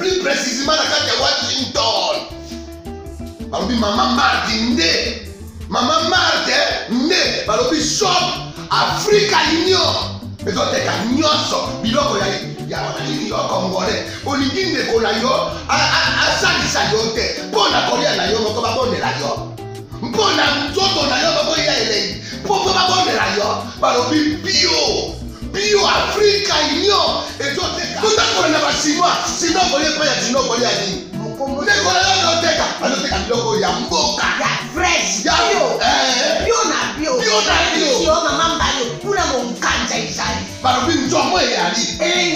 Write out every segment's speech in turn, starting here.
plus précisément dans la Washington. Balobi Maman Martin né. Maman Martin né. Balobi shop Africa Union. Mais on est qu'à nyonso. Biloko ya wanani yo Congolais. Olingi ndeko na yo asalisa yo te. Pona kolia na yo moko babonela yo. Mpona nzoto na yo bako ya elei. Poko babonela yo. Balobi bio Africa Union. Et tout est tout à fait na chinois. Sinon kolia pa ya sinon kolia ni. Ndeko na yo teka. Aloteka biloko ya mboka. Ya fresh. Ya bio na bio. Yo mama mbayo. Kuna mkanja isali. Balobi nzomo yali.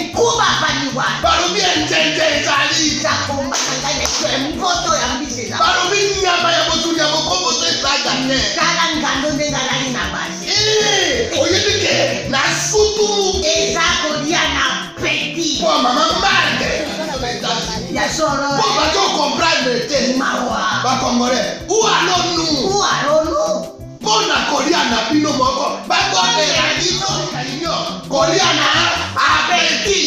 Nkuba baniwa. Balobi njenje isali. Zakomba kangane kwe mpoto ya mbise. Balobi nyama ya botu ya bokombo to isaga ne. Kala ngando ndengalani na basi. Oyedike na sutu. Ezako dia na peti. Po mama mande. Ya solo. Po ba to comprendre te. Mawa. Ba Congolais. Où allons-nous? Pona Koliana bino moko. Ba Congolais dino kanyo. Koliana abeti.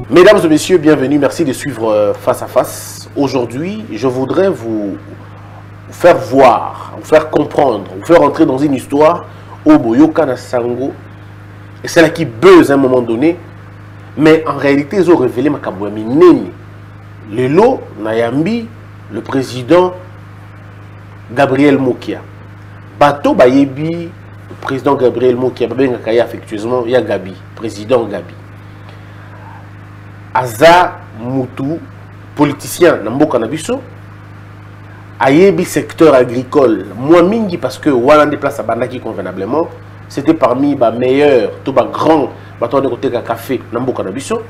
Mesdames et messieurs, bienvenue. Merci de suivre Face à Face. Aujourd'hui, je voudrais vous faire voir, vous faire comprendre, vous faire entrer dans une histoire au Boyoka na Sango. Et c'est là qui buzz à un moment donné. Mais en réalité, ils ont révélé Makabouami Neni. Le lot, Nayambi, le président Gabriel Mokia. Bato Bayebi, le président Gabriel Mokia, Babengakaya affectueusement, il y a Gabi, président Gabi. Aza Moutou, politicien Namboka Nabiso, Ayebi secteur agricole, moins mingi parce que Walan déplace à Bandaki convenablement, c'était parmi les meilleurs, tout les grands bateaux de côté café Namboka Nabiso.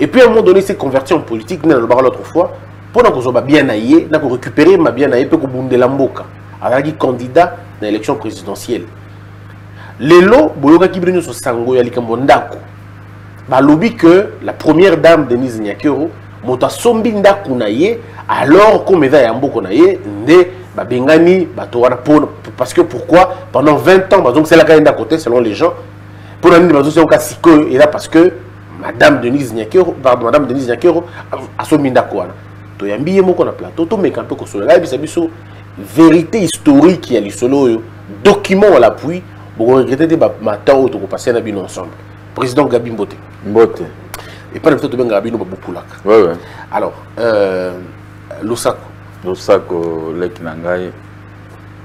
Et puis à un moment donné, il s'est converti en politique, l'autre fois, pendant qu'on soit bien aillé, on a récupéré ma bien aillé, pour qu'on bunde Lamboka, avec candidat dans l'élection présidentielle. Les lots, Boyoka Kibrino sur Sango Yalikambondako. Balobi que la première dame Denise Nyakero mota sombinda kunaye alors comme eza yambo kunaye nde babengani batowana parce que pourquoi pendant 20 ans donc c'est la kaenda côté selon les gens pour nani bazo c'est ka siko et là parce que madame Denise Nyakero a sombinda kwana to yambiye moko na plateau to meka peu ko sola bisa biso vérité historique ya lisolo yo document à l'appui pour regretter des matins au to passer na bino ensemble. Président Gabi Mbote. Et pas n'importe quoi, Gabi Mbote. Oui. Alors, Lusako. Lusako, Lekinangaye,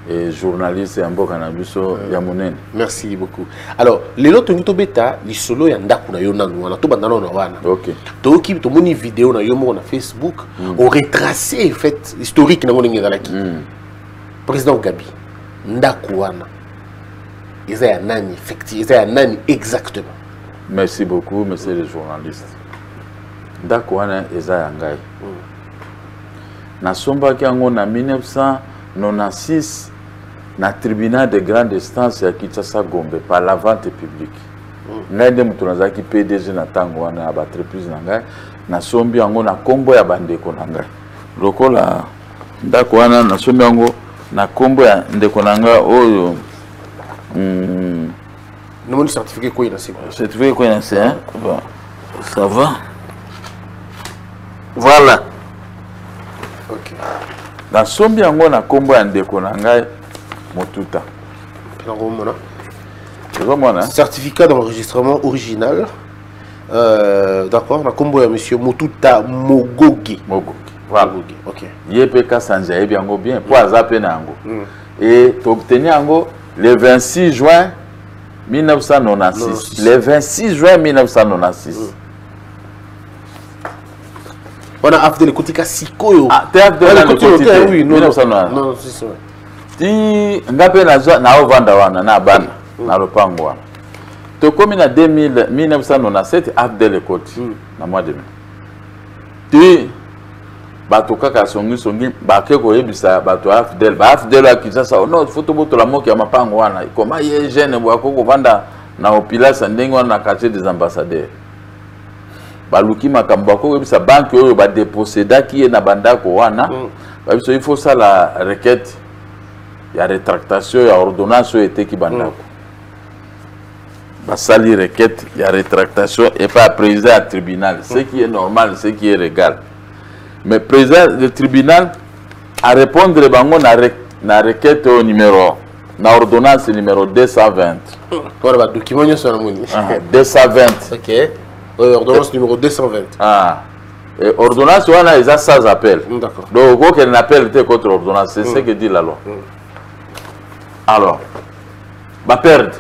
et journaliste et Mboka Nabiso, Yamonen. Merci beaucoup. Alors, les lots de Beta, les solos et Ndaku na Yonanou, on a tout bandano na wana. Ok. To ki to moni vidéo na yomo na Facebook, au retracé fait historique na ngoni ngala ki. Président Gabi, Ndaku wana. Ils ont un an effectivement, ils ont un an exactement. Merci beaucoup, monsieur le journaliste. Dakwana eza yangai. Na somba kiango na 1996 na tribunal de grande instance ya Kinshasa Gombe par la vente publique. Ngai nde mutu nazaki PDG na tango wana ya entreprise na ngai na sombi yango na kombo ya bandeko na ngai. Lokola ndakwana na sombi yango na kombo ya ndeko na ngai oyo nous avons certifié quoi il a certifié quoi il a ça va voilà ok na sombi yango na kombo ya ndeko na ngai Motuta certificat d'enregistrement original d'accord na kombo ya monsieur Motuta Mogogi voilà ok YPK Sanja bien yango bien pour azape na yango et tu obtenir yango le 26 juin 1996. Le 26 juin 1996. On a appelé le côté Sikoyo. Ah, tu as appelé le côté oui, non, 1996. Non, c'est ça. Ti ngape na ovanda wana na bana na lopango wana. To comme na 1997 appelé le côté na mois de mai. Ti bato kaka songi bake ko yebisa bato afdel akisasa no photo boto la moki ya mapango wana koma ye jeune bwako ko vanda na opilasa ndenge wana na quartier des ambassadeurs baluki makambo ko yebisa banque oyo ba déposséda ki na bandako wana babiso il faut ça la requête il y a rétractation, il y a ordonnance et qui bandako. Basali requête, il y a rétractation et pas président à tribunal. Ce qui est normal, ce qui est légal. Mais président du tribunal à répondre na requête au numéro, na ordonnance numéro 220. Voilà, document 220. Ok. Ordonnance numéro 220. Ah. Et ordonnance, on a les sans appel. D'accord. Donc, aucun appel contre ordonnance, c'est ce que dit la loi. Alors, va perdre.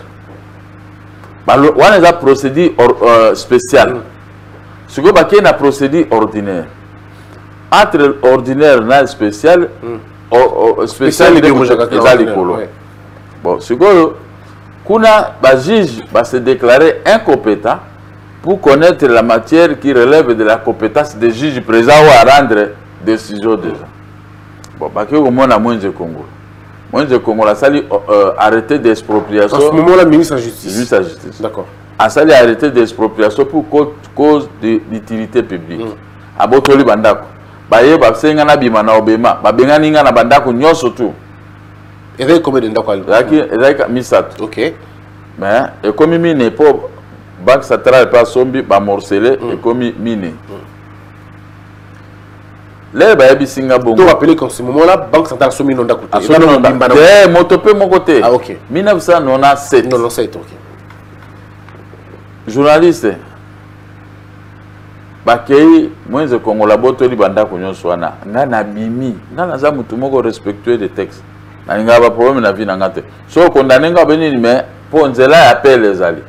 On a un procédé spécial. Ce qu'on a un procédé ordinaire. Entre ordinaire et spécial, spécial et bon, ce qu'on a, juge va se déclarer incompétent pour connaître la matière qui relève de la compétence des juges présents ou à rendre décision déjà. Bon, parce que au moins à moins de Congo. Moins de Congo, la salle arrêté d'expropriation. À ce moment-là, ministre de la Justice. Ministre de la Justice. D'accord. À salle arrêté d'expropriation pour cause d'utilité publique. À Botoli Bandako. Baye Babsenga na Bimana Obema. Babenganinga na Bandako nyon surtout. Et là, combien de Ndako? Ezaka Misat. Ok. Mais, et comme il n'est pas. Banque centrale pas sombi ba morcelé et comme mine. Là ba yabi Singapour. Tu rappelles qu'en ce moment-là, banque centrale sombi non d'acoté. Eh, mon topé mon côté. Ah ok. 1997. 97 ok. Journaliste. Bakei moi je Congo la boto li banda ko nyoswana. Nga na bimi. Nga na za mutu moko respectueux des textes. Na nga ba problème na vie na ngate. So condamné nga benini mais pour nzela appel les ali.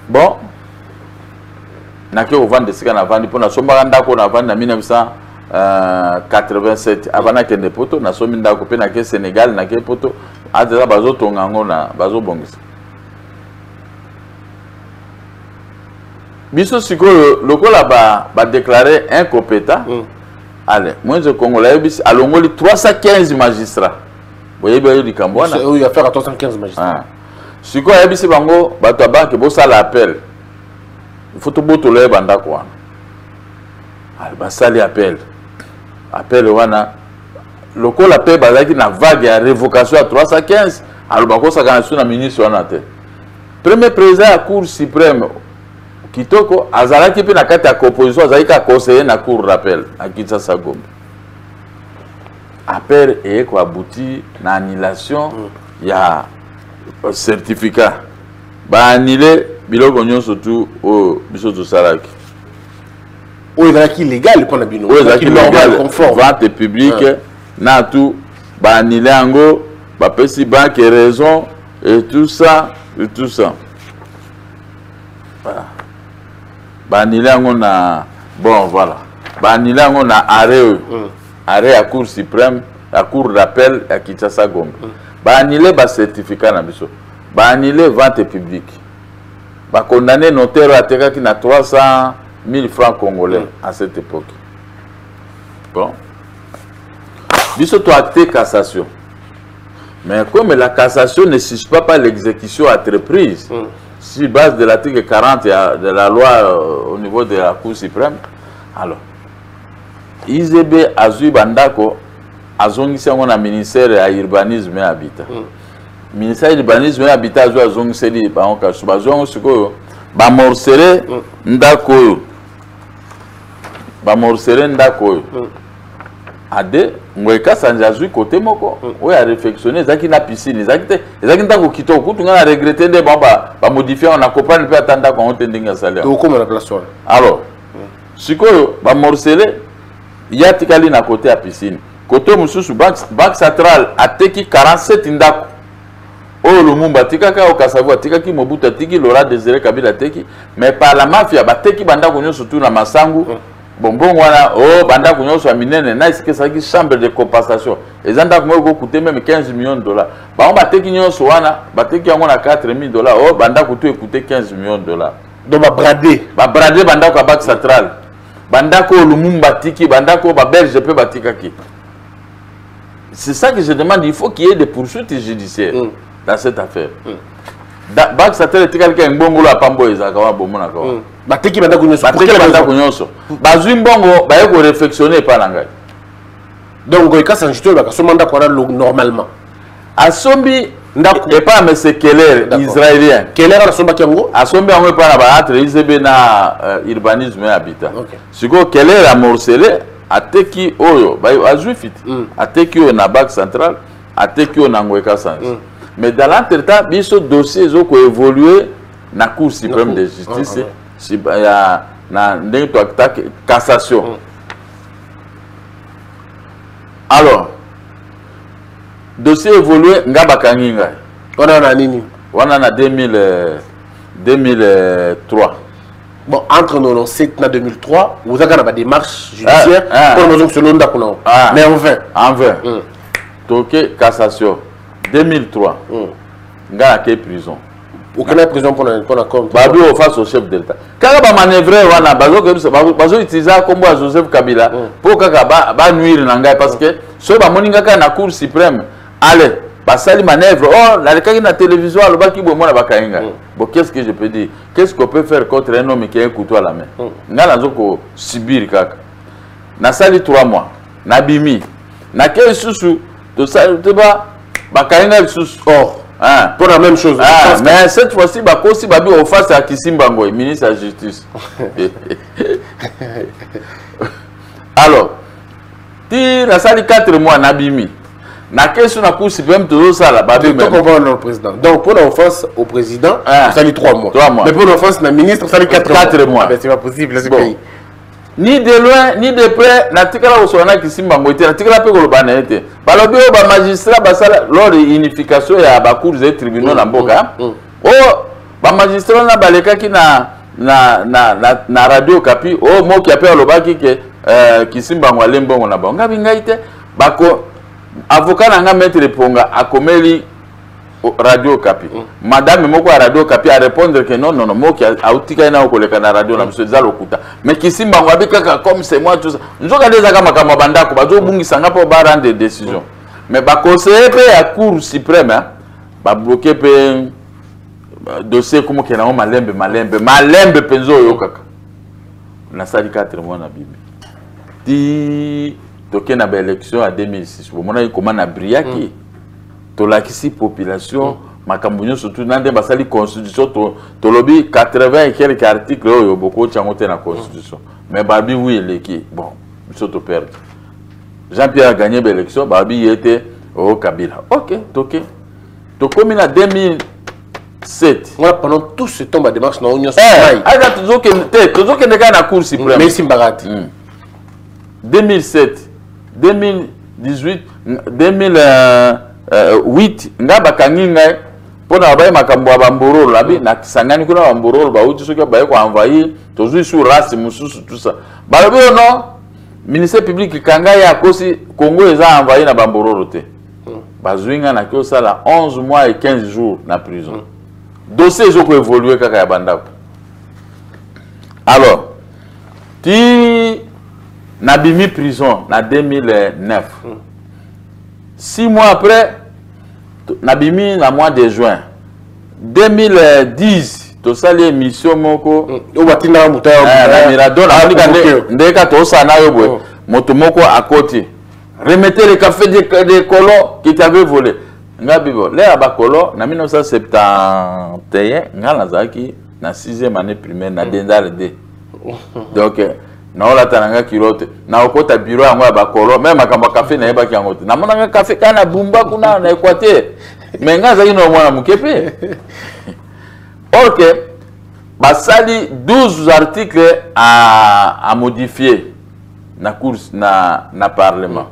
Bon, naké vendre ce qu'on a vendu pour na somba ndako na vendre en 1987 avant na kende poto na somi ndako pe na ke Sénégal na ke poto adela bazo tongango na bazo bongisa. Biso siko lokola ba déclarer incompétent. Allez, moi je Congolais bis alongoli 315 magistrats. Boye boye di Kambwana. Il y a faire à 315 magistrats. Si vous avez dit bango, bato banque bossa l'appel. Il faut tout boto le banda quoi. Al basali appel. Appel wana. Le col appel bazaki na vague à révocation à 315. Al bako sa gansu na ministre wana te. Premier président à cour suprême kitoko azalaki pe na kati ya opposition azalaki ka conseiller na cour d'appel à Kinshasa Gombe. Appel et quoi abouti na annulation ya certificat ba annulé biloko nyonso tout au biso salaki o ezalaki légal qu'on a bino o ezalaki légal conforme vente publique na tout ba annulé yango ba pesi banque raison et tout ça voilà ba annulé yango na bon voilà ba annulé yango na arrêt à cour suprême la cour d'appel à Kinshasa Gombe. Ba annulé ba certificat na biso. Ba annulé vente publique. Ba condamné notaire à terre qui na 300 000 francs congolais à cette époque. Bon. Biso to acté cassation. Mais comme la cassation ne suspend pas l'exécution entreprise, sur base de l'article 40 de la loi au niveau de la Cour suprême, alors IZB azui bandako azongisi yango na ministère ya urbanisme et habitat. Ministère ya urbanisme et habitat azui azongiseli bango kasu bazongo sikoyo ba morcele ndako oyo. Ba morcele ndako oyo. Ade ngweka sanja azui côté moko oyo a réfectionner ezaki na piscine ezaki ndako kitoko kutunga na regretter nde ba modifier on accompagne pe atanda ko on tendinga salaire. To comme la place wana. Alors sikoyo ba morcele ya tikali na côté à piscine côté mususu banque centrale ateki 47 ndako oyo Lumumba tikaka au Kasavu atikaki Mobutu atiki Laurent Désiré Kabila teki mais par la mafia bateki bandako nyonso tout na Masangu bonbon wana oh bandako nyonso ya minene na isike saki chambre de compensation ezanda ko coûter même 15 millions de dollars ba on bateki nyonso wana bateki yango na 4000 dollars oh bandako tout écouter 15 millions de dollars donc ba brader bandako à banque centrale bandako Lumumba tiki bandako ba belge pe batikaki. C'est ça que je demande, il faut qu'il y ait des poursuites judiciaires dans cette affaire. Banque centrale tikali ka mbongo la pambo ezaka wa bomona ka. Batiki bandako nyonso. Batiki bandako nyonso. Bazui mbongo ba ko réflexionner pa na ngai. Donc il casse en justice ba so manda ko normalement. asombi et pas mais c'est Keller israélien Keller asomba kiango asombi yango pas na ba entre IZB na urbanisme et habitat siko Keller a morcelé ateki oyo ba azuifit ateki oyo na Banque centrale ateki oyo na Ngweka Sanz mais dans l'entretemps biso dossier zo ko évoluer na Cour suprême de justice si ya na ndenge to attaque cassation alors dossier évolué ngaba kanginga on a nini on a 2003 bon entre 97 et 2003 vous avez une démarche judiciaire pour nous fonctionner d'accord mais en vain toqué cassation 2003 ngaba ke prison aucune prison pour la compte babi au face au chef de l'État quand ba manœuvrer wana bazo utiliser comme Joseph Kabila pour kaka ba nuire na ngai parce que so ba moninga ka na Cour suprême allez basali manœuvre oh la lekaki na télévision alobaki bomo na bakainga bon qu'est-ce que je peux dire qu'est-ce qu'on peut faire contre un homme qui a un couteau à la main ngala zoko subir kaka na sali 3 mois na bimi na ke susu to sali te ba bakainga susu or pour la même chose mais cette fois-ci bakosi babi au face à Kisimba Ngoy ministre de la justice alors ti na sali 4 mois na bimi na question na Cour suprême toujours ça là babi même le président donc pour l'offense au président ça lui 3 mois mais pour l'offense na ministre ça lui 4 mois c'est pas possible ce pays ni de loin ni de près na tikala osona Kisimba Ngoy te na tikala pe ko bana ete balobi o ba magistrat basala lors de unification ya ba cours et tribunaux na mboka o ba magistrat na baleka ki na radio Kapi o mo ki appelle lobaki ke Kisimba Ngoy lembongo na bonga bingaite bako avocat nanga maître Ponga akomeli radio Kapi madame moko à radio Kapi a répondre que non mo ki autika na okoleka na radio na biso zalo kuta mais Kisimba Ngoy abikaka comme c'est moi tout ça nzoka deza kama kama bandako bazo bungisa ngapo ba rendre des décisions mais ba conseiller pe à Cour suprême ba bloquer pe dossier comme ke na malembe penzo yo kaka na sali 4 mois na bibi ti toke na ba élection à 2006 bomona comment na briaki to lakisi population makambo surtout nande basali constitution to lobby 80 et quelques articles oyo boko chango te na constitution mais babi oui leki bon biso to perdre Jean-Pierre a gagné l'élection babi était au Kabila OK toke to comme na 2007 voilà pendant tout ce temps ba démarche na union aga tozoke ndeka na Cour suprême mais Simbarati 2007 2018 2008 ngaba kanginga pona baye makambo ya bamborolo labi na kisangani kuna bamborolo ba uti soki baye ko envoyer tozui sur race mususu tout ça balobi non ministère public kanga ya kosi Congo eza envoyer na bamborolo te bazwinga na kio sala 11 mois et 15 jours na prison dossier zo ko évoluer kaka ya bandako alors ti na bimi prison na 2009 6 mois après na bimi na mois de juin 2010 to sali émission moko o batina mutaya na Mirador ndeka to sana yo boy moto moko à côté remettez le café de colo qui t'avait volé ngabibo les abakolo na 1971 ngala zaki na 6e année primaire na dendal D donc na ola tananga kilote na okota bureau yango ya bakolo même akamba café na yeba ki yango te na monanga café kana bumba kuna na Équateur mais ngaza ino mwana mukepe OK basali 12 articles à modifier na course na parlement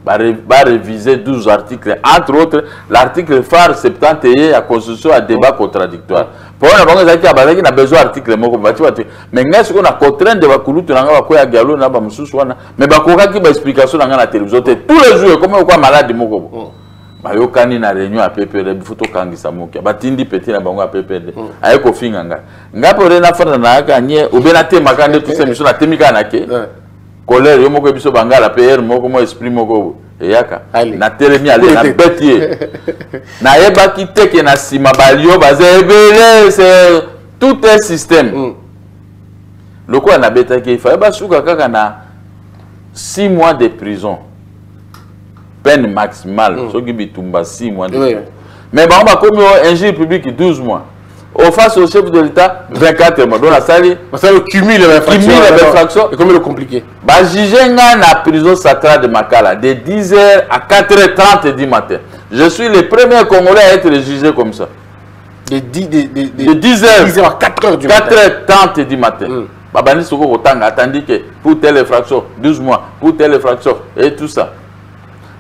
va réviser 12 articles entre autres l'article phare 71 à constitution à débat contradictoire pour na bango zaki abazaki na besoin article moko bati mais ngasi ko na contrainte de bakulutu nanga bakoya galo na ba mususu wana mais bakokaki ba explication nanga na télévision tous les jours comme quoi malade moko bayokani na réunion à PPD bifuto kangisa mokia batindi petit na bango à PPD ayeko finga ngapo re na fana na aka nye obena te makande tout ça mission na temika na ke colère yo moko biso bangala PR moko mo esprit moko eyaka na telemi ale na betie na yeba ki teke na sima balio bazebele c'est tout un système loko na betaki fa ba suka kaka na 6 mois de prison peine maximale. Ce qui bitumba 6 mois. Oui. Mais on va comme un juge public 12 mois. Au face au chef de l'État, 24 mois. Donc la salle, ça le cumule l'infraction. Et comme il est compliqué. Bah, juger la prison sacrale de Makala de 10h à 4h30 du matin. Je suis le premier Congolais à être jugé comme ça. De 10h à 4h du matin. 4h30 du matin. Babani Soko Rotanga attendit que pour telle infraction, 12 mois, pour telle infraction, et tout ça.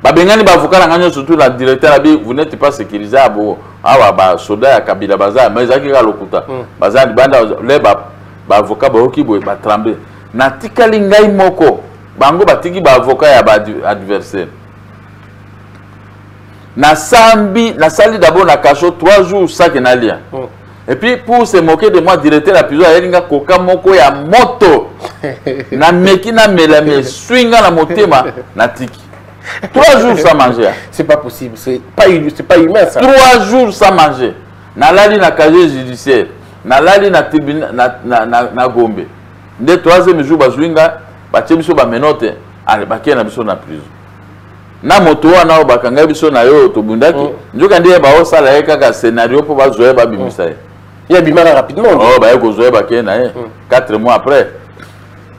Babengani Bavoka Langanyo, surtout la directeur, vous n'êtes pas sécurisé à Bogo. Ah, bah, soda à Kabila Baza, mais Zaki Galokuta. Baza, Banda, les Bavoka Baoki, bah, tremblé. Natika Lingai Moko, Bango Batiki Bavoka ya adversaire. Na Sambi, na sali d'abord na Kacho 3 jours, ça que Nalia. Et puis pour se moquer de moi, directeur la prison, il y a Koka Moko ya moto. Na meki na melame, swinga na motema, na tiki. 3 jours sans manger. C'est pas possible, c'est pas humain ça. 3 jours sans manger. Na lali na casier judiciaire, na lali na tribunal na Gombe. Dès 3e jour bazwinga, ba tchebiso ba menote, ale bakia na biso na prison. Na moto wana bakanga biso na yo to bundaki, njoka ndiye ba osala ye kaka scénario pour bazoe ba bimisa ye. Il y a bimara rapidement. Oh ba yeko zoe bakia na ye. 4 mois après.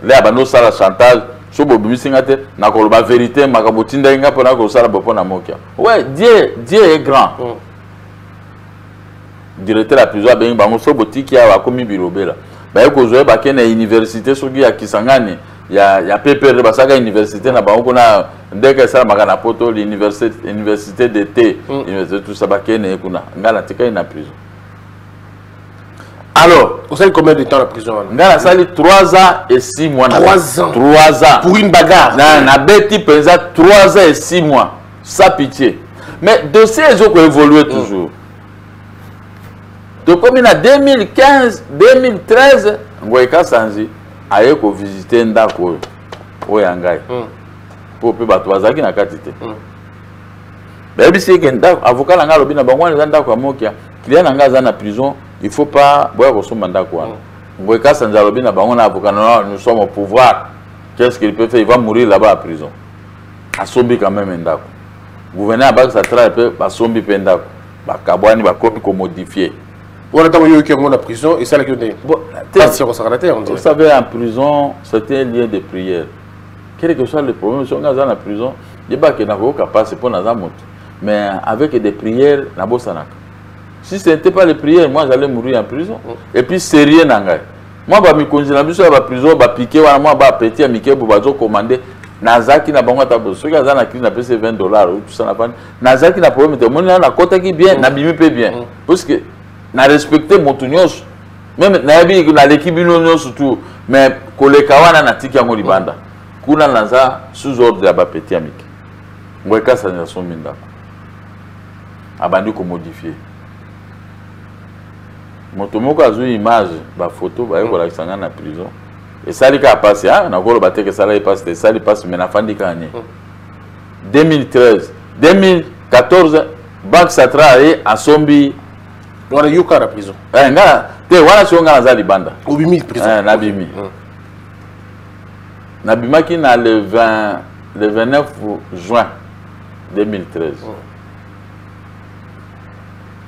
Là abano sala chantage. Sobo bimisingate na koloba vérité makabotinda inga pona ko sala bopo na mokia. Ouais, Dieu est grand. Directeur la prison ben bango sobo tiki ya wakomi birobela. Ba yeko zoe ba kena université soki ya Kisangani ya PPR basaka université na bango na ndeka sala makana poto l'université d'été université tout ça ba kena kuna ngala tika ina prison. Alors, vous savez combien de temps la prison? Ngala sali 3 ans et 6 mois. 3 ans. 3 ans. Pour une bagarre. Na beti penza 3 ans et 6 mois. Sans pitié. Mais dossier ils ont évolué toujours. Donc comme en 2015, 2013, Ngoyeka Sanzi a eu ko visiter ndako oyangai. Pour pe bato bazaki na katite. Mais bi c'est que ndako avocat langa lobi na bango na ndako amokia. Client langa za na prison. Il ne faut pas boire au mandat quoi. Ngoyeka Sanza lobi na bango na avocat nous sommes au pouvoir. Qu'est-ce qu'il peut faire? Il va mourir là-bas à prison. A sombi quand même ndako. Gouverneur abak sa tra pe ba sombi pe ndako. Ba kabwani ba kopi ko modifier. On a eu qui en prison et ça la qui vous savez en prison c'était un lieu de prière. Quel que soit le problème si on est dans la prison, il y a que n'a pas capable pour na zamot. Mais avec des prières na bosanaka. Si ce n'était pas les prières, moi j'allais mourir en prison. Et puis c'est rien n'angai. Moi bah mi congéla biso ba prison ba piquer wana moi ba petit amike bo bazo commander nazaki na bango tabo soki aza na crise na pese $20 ou tout ça na pan nazaki na problème te moni na kota ki bien na bimi pe bien parce que na respecter moto nyonso même na yabi na l'équipe nyonso surtout mais koleka wana na tiki yango libanda kuna naza sous ordre ya ba petit amike Ngoyeka Sanza sominda abandi ko modifier. Moto moko azui image ba photo ba yeko la kisanga na prison et ça li ka passe na ko ba teke sala passe ça li passe mais na fandi ka ni 2013 2014 banque centrale a sombi on a eu ka na prison nga te wana so nga na za libanda obimi prison na bimi na bimaki na le 29 juin 2013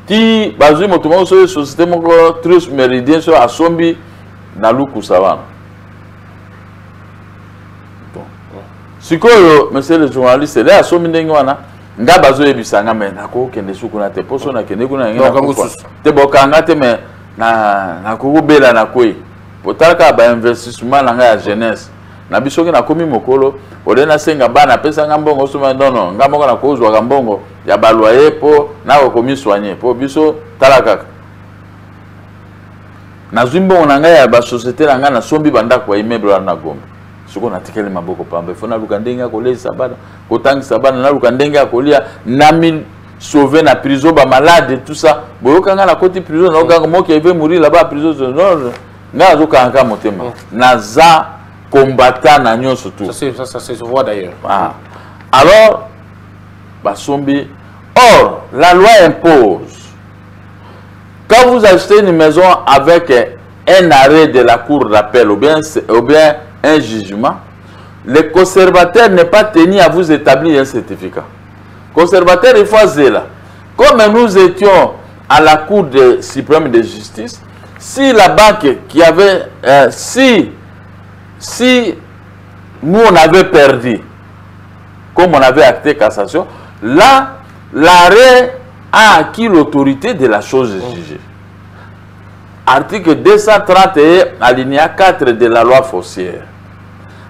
qui bazui motomo so société moko trus méridien so asombi na luku savana. Bon. Sikoyo monsieur le journaliste là asombi ndenge wana nga bazo ebisanga mais nako kende suku na te poso na kende kuna ngena te bokanga te mais na kokubela na koi potaka ba investissement na nga ya jeunesse na biso ke na komi mokolo olena senga bana pesa ngambongo soma non ngambongo na kozwa ngambongo ya baloyer po na komi soigner po biso talaka na zimbo na nga ya ba société na nga na sombi banda kwa immeuble na Gombe siko na tikele maboko pambe fona luka ndenge akolesa bana kotangisa bana na luka ndenge akolia na mil sauver na prison ba malade tout ça boyoka nga na koti prison na okanga moki eve mourir là-bas prison non nga zo kanga motema na za combattant na nyon surtout. Ça se voit d'ailleurs. Ah. Alors, Basombi, or, la loi impose, quand vous achetez une maison avec un arrêt de la cour d'appel ou bien un jugement, le conservateur n'est pas tenu à vous établir un certificat. conservateur, il faut là. Comme nous étions à la Cour suprême de justice, si la banque qui avait, si nous on avait perdu, comme on avait acté cassation, là, l'arrêt a acquis l'autorité de la chose jugée. Article 231, alinéa 4 de la loi foncière.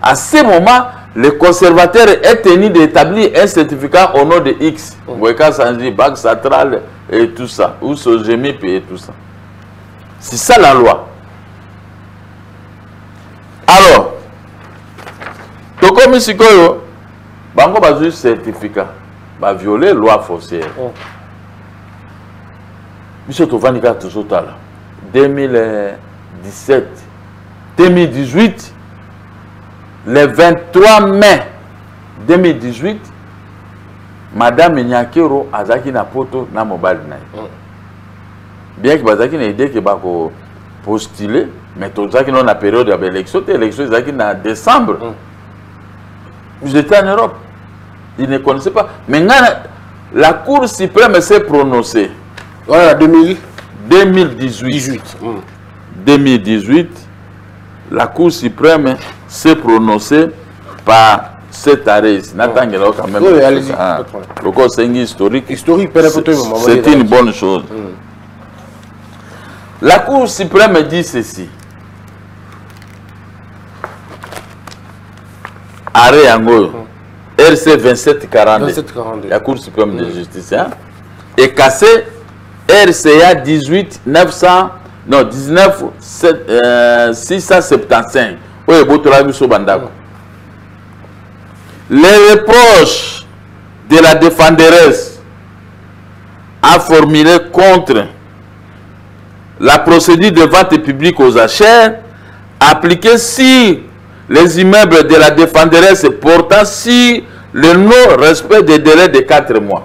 À ce moment, le conservateur est tenu d'établir un certificat au nom de X. Weka Sanji, Banque Centrale et tout ça. Ou Sogemipi et tout ça. C'est ça la loi. Alors, Tokomi Sikoyo, Bango Bazu certificat, va violer la loi foncière. Monsieur Tovanika Tuzotala, 2017, 2018, le 23 mai 2018, Madame Nyakero Azaki na poto na mobile na. Bien que Bazaki na idée que bako postuler, mais Tozaki non na période de l'élection, l'élection Zaki na décembre. Vous étiez en Europe. Ils ne connaissaient pas. Maintenant, la Cour suprême s'est prononcée. Voilà, 2018. 2018, la Cour suprême s'est prononcée par cet arrêt. Quand même. Oui, allez-y. Le code c'est historique. C'est une bonne chose. La Cour suprême dit ceci. Arrêt Angoyo. RC 2742. La Cour suprême de justice. Et cassé RCA 675. Les reproches de la défenderesse à formuler contre la procédure de vente publique aux achats appliquée si les immeubles de la défenderesse portant si le non-respect des délais de 4 mois.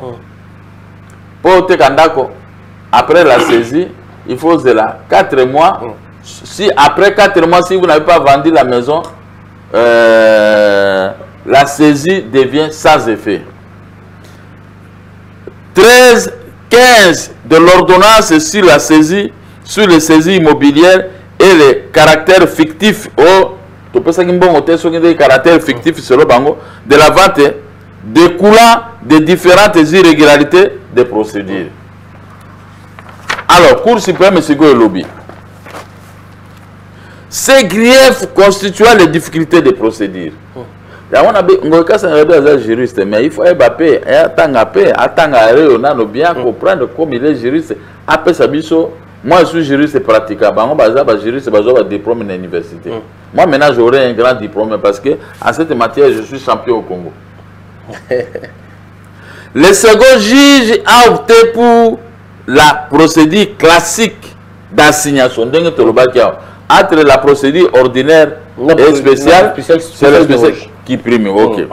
Pour Tekandako, après la saisie, il faut 4 mois. Si après 4 mois, si vous n'avez pas vendu la maison, la saisie devient sans effet. 13-15 de l'ordonnance sur la saisie, sur les saisies immobilières et les caractères fictifs de la vente découlant de différentes irrégularités des procédures. Alors, Cour suprême, c'est quoi le lobby? Ces griefs constituant les difficultés des procédures. Juriste, mais il faut bien comprendre comme il est juriste. Moi, je suis juriste pratiquant. Je suis juriste diplôme de l'université. Moi, maintenant, j'aurai un grand diplôme parce que en cette matière, je suis champion au Congo. Le second juge a opté pour la procédure classique d'assignation. Entre la procédure ordinaire et spéciale, c'est le spécial qui prime. Okay.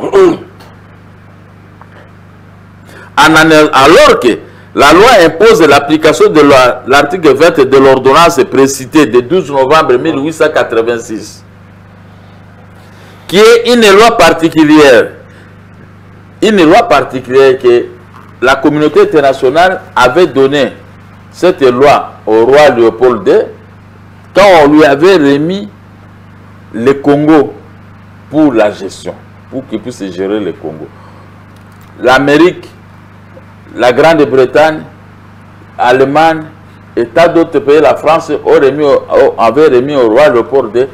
Alors que la loi impose l'application de l'article 20 de l'ordonnance précitée de 12 novembre 1886, qui est une loi particulière. Une loi particulière que la communauté internationale avait donné cette loi au roi Léopold II quand on lui avait remis le Congo pour la gestion, pour qu'il puisse gérer le Congo. L'Amérique, la Grande-Bretagne, l'Allemagne et tant d'autres pays, la France, avaient remis au roi Léopold II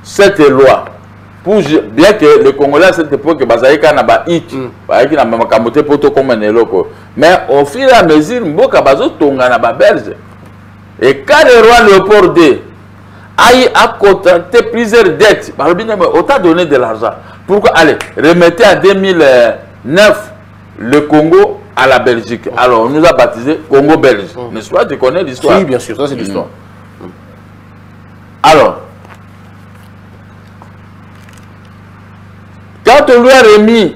cette loi. Pour, bien que le Congolais à cette époque, mais au fur et à mesure, et quand le roi Léopold II a contracté plusieurs dettes, on t'a donné de l'argent. Pourquoi? Allez, remettez en 2009 le Congo à la Belgique. Alors, on nous a baptisé Congo belge. N'est-ce pas? Tu connais l'histoire? Oui, bien sûr, ça c'est l'histoire. Alors, quand on lui a remis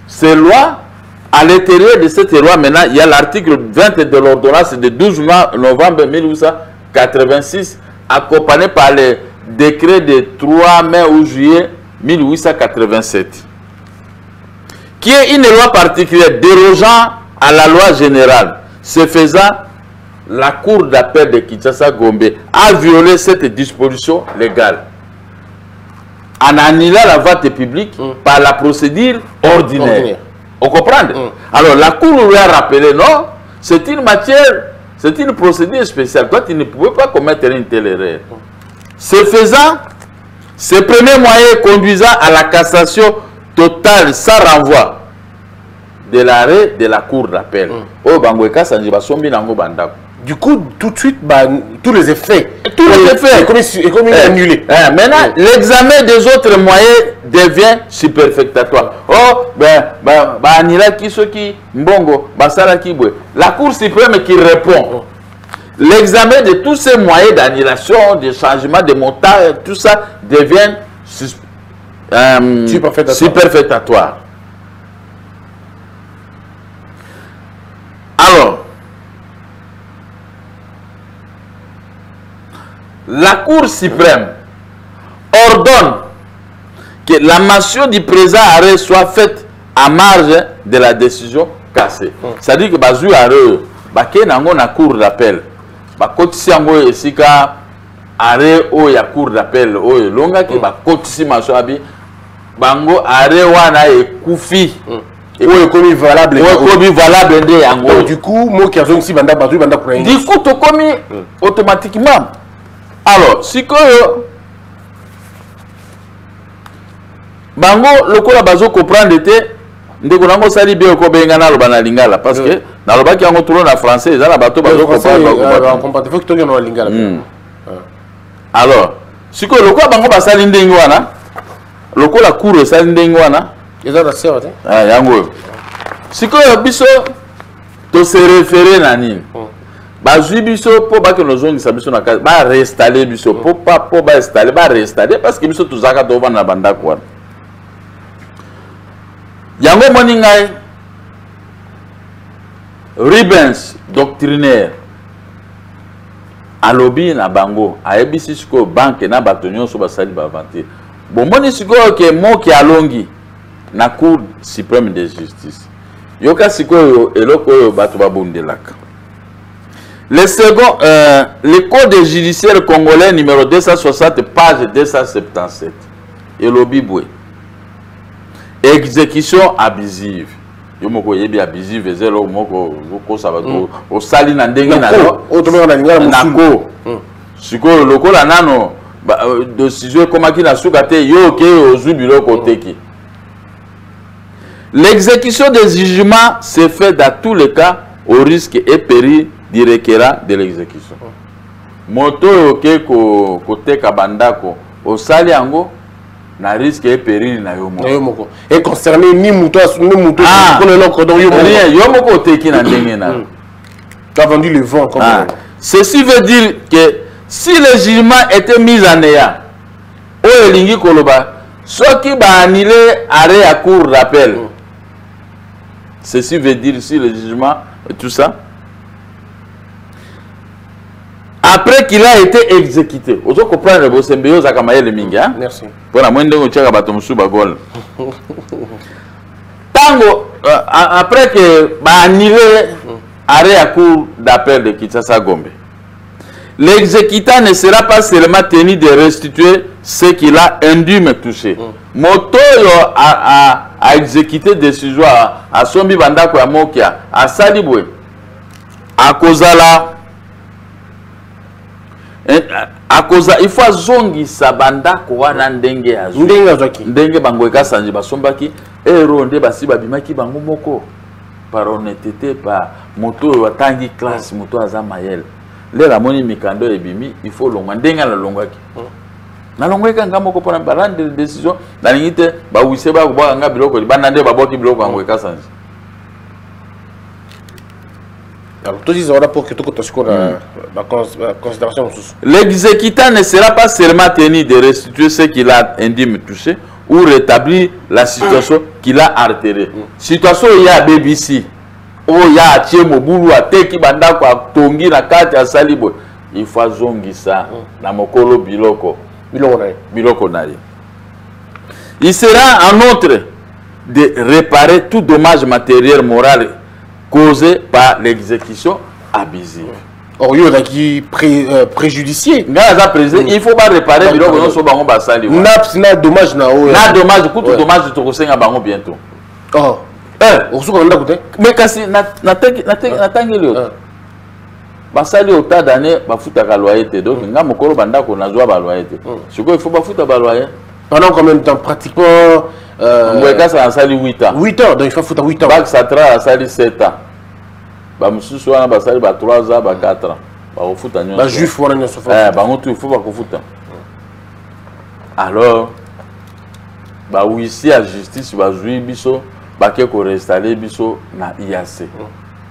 ces lois, à l'intérieur de cette loi, maintenant, il y a l'article 20 de l'ordonnance de 12 novembre 1886, accompagné par le décret de 3 mai ou juillet 1887. qui est une loi particulière dérogeant à la loi générale. Ce faisant, la Cour d'appel de Kinshasa-Gombe a violé cette disposition légale en annulant la vente publique par la procédure ordinaire. Vous comprenez? Alors, la Cour lui a rappelé, non, c'est une matière, c'est une procédure spéciale. Toi, tu ne pouvais pas commettre une telle erreur. Ce faisant, ce premier moyen conduisant à la cassation totale sans renvoi de l'arrêt de la Cour d'appel. Du coup, tout de suite, bah, tous les effets est comme annulé. Maintenant, l'examen des autres moyens devient superfectatoire. La Cour suprême qui répond. L'examen de tous ces moyens d'annulation, de changement de montant, tout ça devient superfectatoire. Alors, la Cour suprême ordonne que la mention du présent arrêt soit faite à marge de la décision cassée. C'est-à-dire que Bazou arrêt, la Cour d'appel, si esika arrêt ou ya Cour d'appel ou longa ki si mention abi bango arrêt wana ekufi. Comme valable. Donc, du coup, moi qui ai aussi banda pour du coup, tu commis automatiquement. Alors, si que bango lokola bazo comprendre te ndeko nango sali bien ko benga na lobana lingala parce que na lobaki yango tout na français za la bato bazo comprendre faut que tu na lingala. Alors, si que lokola bango basali ndengi wana lokola cour sali ndengi wana eza na sert yango siko biso to se référer na nini bazwi biso po ba ke nozongisa biso na kazi ba réinstaller biso po pa po ba installer ba réinstaller parce que biso tuzaka to vana banda kwa yango moni ngai Rubens doctrinaire alobi na bango ayebisi siko banque na bato nyonso basali ba vanter bon moni siko ke moki alongi na Cour suprême de justice yoka sikoyo eloko oyo bato babundelaka. Le second, le code judiciaire congolais numéro 260 page 277 elobi boye exécution abusive yomoko yebi abusive zelo moko ko sabato osali na ndenge na nako sikoyo lokola nano décision komaki na suka te yo ke ozwi biloko teki. L'exécution des jugements se fait dans tous les cas au risque et péril du requérant de l'exécution. Moto yoke kote kabandako osali yango na risque et péril na yomoko. Et concerné ni muto yomoko teki na ndenge na. Tu as vendu le vent comme Ceci veut dire que si le jugement était mis en néant, o elingi koloba soki ba annulé arrêt à cour d'appel. Ceci veut dire si le jugement et tout ça. Après qu'il a été exécuté. Vous comprenez le symbiote à Kamaye le Minga. Merci. Pour la moindre de Tchaka Batomsou Bagol. Tango, après que annulé arrêt à cour d'appel de Kinshasa Gombe, l'exécutant ne sera pas seulement tenu de restituer ce qu'il a indûment touché. Moto a exécuté des décisions à Sombi Bandako à Mokia, à Salibwe, à Kozala, à Koza, il faut zongi sa Bandako wana ndenge azu. Ndenge bangoeka sanji basombaki, et ronde basi babimaki bango moko. Par honnêteté, par moto watangi classe, moto azamayel. Le la moni mikando ebimi, il faut longa ndenga la longaki. Na longweka ngamo ko pona balande de décision na ngite ba wise ba ko nga biloko ba nande ba boki biloko ngweka sanji. Alors tout dis on a pour que tout la considération. L'exécutant ne sera pas seulement tenu de restituer ce qu'il a indûment touché ou rétablir la situation qu'il a altérée. Situation il y a BBC. Oh ya atie mobulu ateki bandako atongi na kati ya salibo. Il faut zongi ça na mokolo biloko. Biloko na ye. Il sera en outre de réparer tout dommage matériel moral causé par l'exécution abusive. Or, il y a qui préjudicié. Il faut pas réparer le bureau de bango basali. Na dommage na o. Na dommage, coup de dommage to kosenga bango bientôt. Oh. Osuka nda kote. Mais kasi na tangeli. Basali autant d'années bafuta ka loyer donc nga mokolo banda ko nazwa ba loyer. Siko il faut bafuta ba loyer. Pendant combien de temps pratiquement Mweka ça sali 8 ans. 8 ans, donc il faut foutre 8 ans. Bac Satra sali 7 ans. Ba mususu wana basali ba 3 ans, ba 4 ans. Ba kofuta nyonso. Ba juif wana nyonso fa. Ba ngotu il faut ba kofuta. Alors ba ici à justice ba zui biso ba ke ko restaller biso na IAC.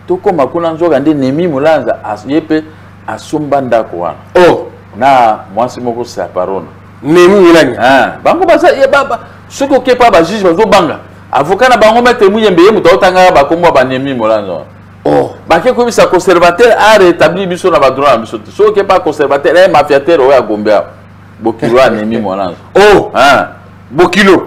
To koma kuna nzoka nde Nemi Mulanza yepe asomba ndako wana. Oh, na mwasi moko sa parole. Nemi Mulanza. Bango basa ye baba soko ke pa ba juge bazo banga. Avocat na bango mete muyembe ye muta otanga ba kombo ba Nemi Mulanza. Oh, ba ke ko bisa conservateur a rétabli biso na ba droit biso. Soko ke pa conservateur e mafiateur o ya Gombe. Bokilo a Nemi Mulanza. Oh, Bokilo.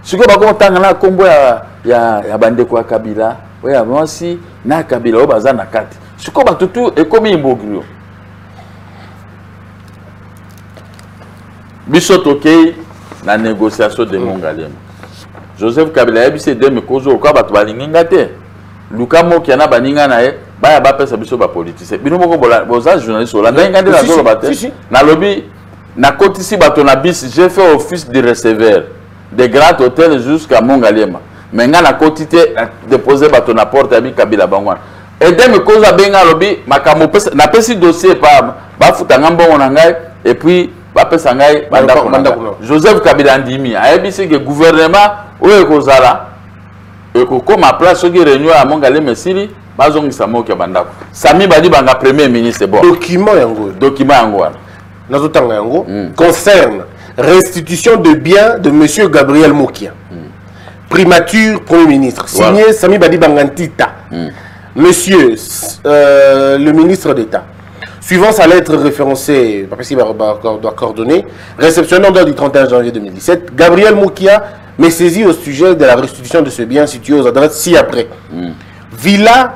Siko ba ko tanga na kombo ya bande kwa Kabila. Oya mwasi na Kabila o baza na kati. Siko ba tutu e komi imbogrio. Biso tokei na négociation de Mongalema. Joseph Kabila yebise de mekozo kwa batu balinginga te. Luka moki na baninga na ye baya ba pesa biso ba politicien. Bino moko boza journaliste la ndenge na zolo bate. Na lobby na kotisi bato na bis, j'ai fait office de receveur de grand hôtel jusqu'à Mongalema. Mais nga na kotite déposer bato na porte ya Kabila bangwana. Et de mekozo benga lobby makamo pesa na pesi dossier pa ba futanga mbongo na ngai et puis bapesa ngai bandako Joseph Kabila ndimi ayebisi que gouvernement oyo kozala ekokoma place soki réunion ya Mongalema esili bazongisa moki ya bandako Sami Badi banga premier ministre bon document yango wana nazotanga yango concerne restitution de biens de monsieur Gabriel Mokia primature premier ministre signé Sami Badi Bangantita monsieur le ministre d'État. Suivant sa lettre référencée, doit coordonner, réceptionnant date du 31 janvier 2017, Gabriel Mokia m'est saisi au sujet de la restitution de ce bien situé aux adresses ci-après. Villa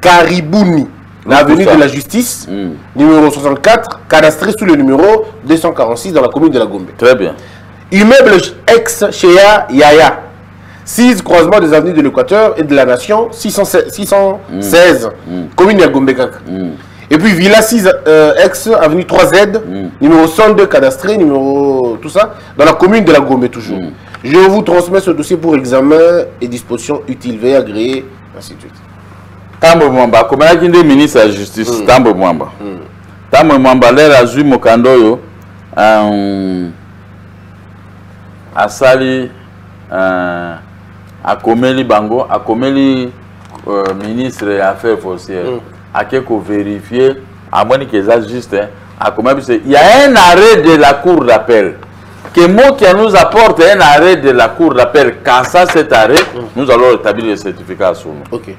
Karibouni, l'avenue de la Justice, numéro 64, cadastré sous le numéro 246 dans la commune de la Gombe. Très bien. Immeuble ex-Shea Yaya, 6 croisement des avenues de l'Équateur et de la Nation, 616, commune de Gombe. Et puis Villa 6 ex avenue 3Z, numéro 102 cadastré, numéro tout ça, dans la commune de la Gombe toujours. Je vous transmets ce dossier pour examen et disposition utile, veuillez agréer, ainsi de suite. Tambo Mwamba, comme il y a ministre de la Justice, Tambo Mwamba. Tambo Mwamba, l'air a joué Mokandoyo, a sali, a komeli bango, a komeli ministre des Affaires foncières. À quelque vérifier, à moins que ça juste, à comment il y a un arrêt de la cour d'appel. Que moi qui nous apporte un arrêt de la cour d'appel, quand ça cet arrêt, nous allons établir le certificat sur nous. Ok.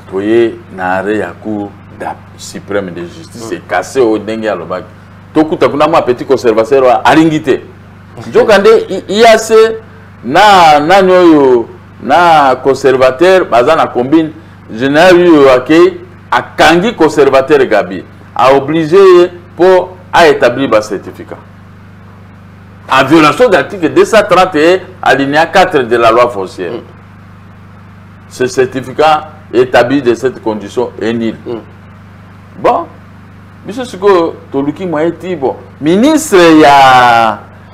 Vous voyez, l'arrêt à la cour suprême de justice, c'est cassé au dengue à l'obag. Tout coup, tu as un petit conservateur à l'ingité. Je dis, il y a ce, na conservateur bazana combine général yoake a kangi conservateur Gabi a obligé pour à établir un certificat en violation de l'article 231 alinéa 4 de la loi foncière. Ce certificat établi de cette condition est nul. Bon, monsieur Siko Toluki moyen bon ministre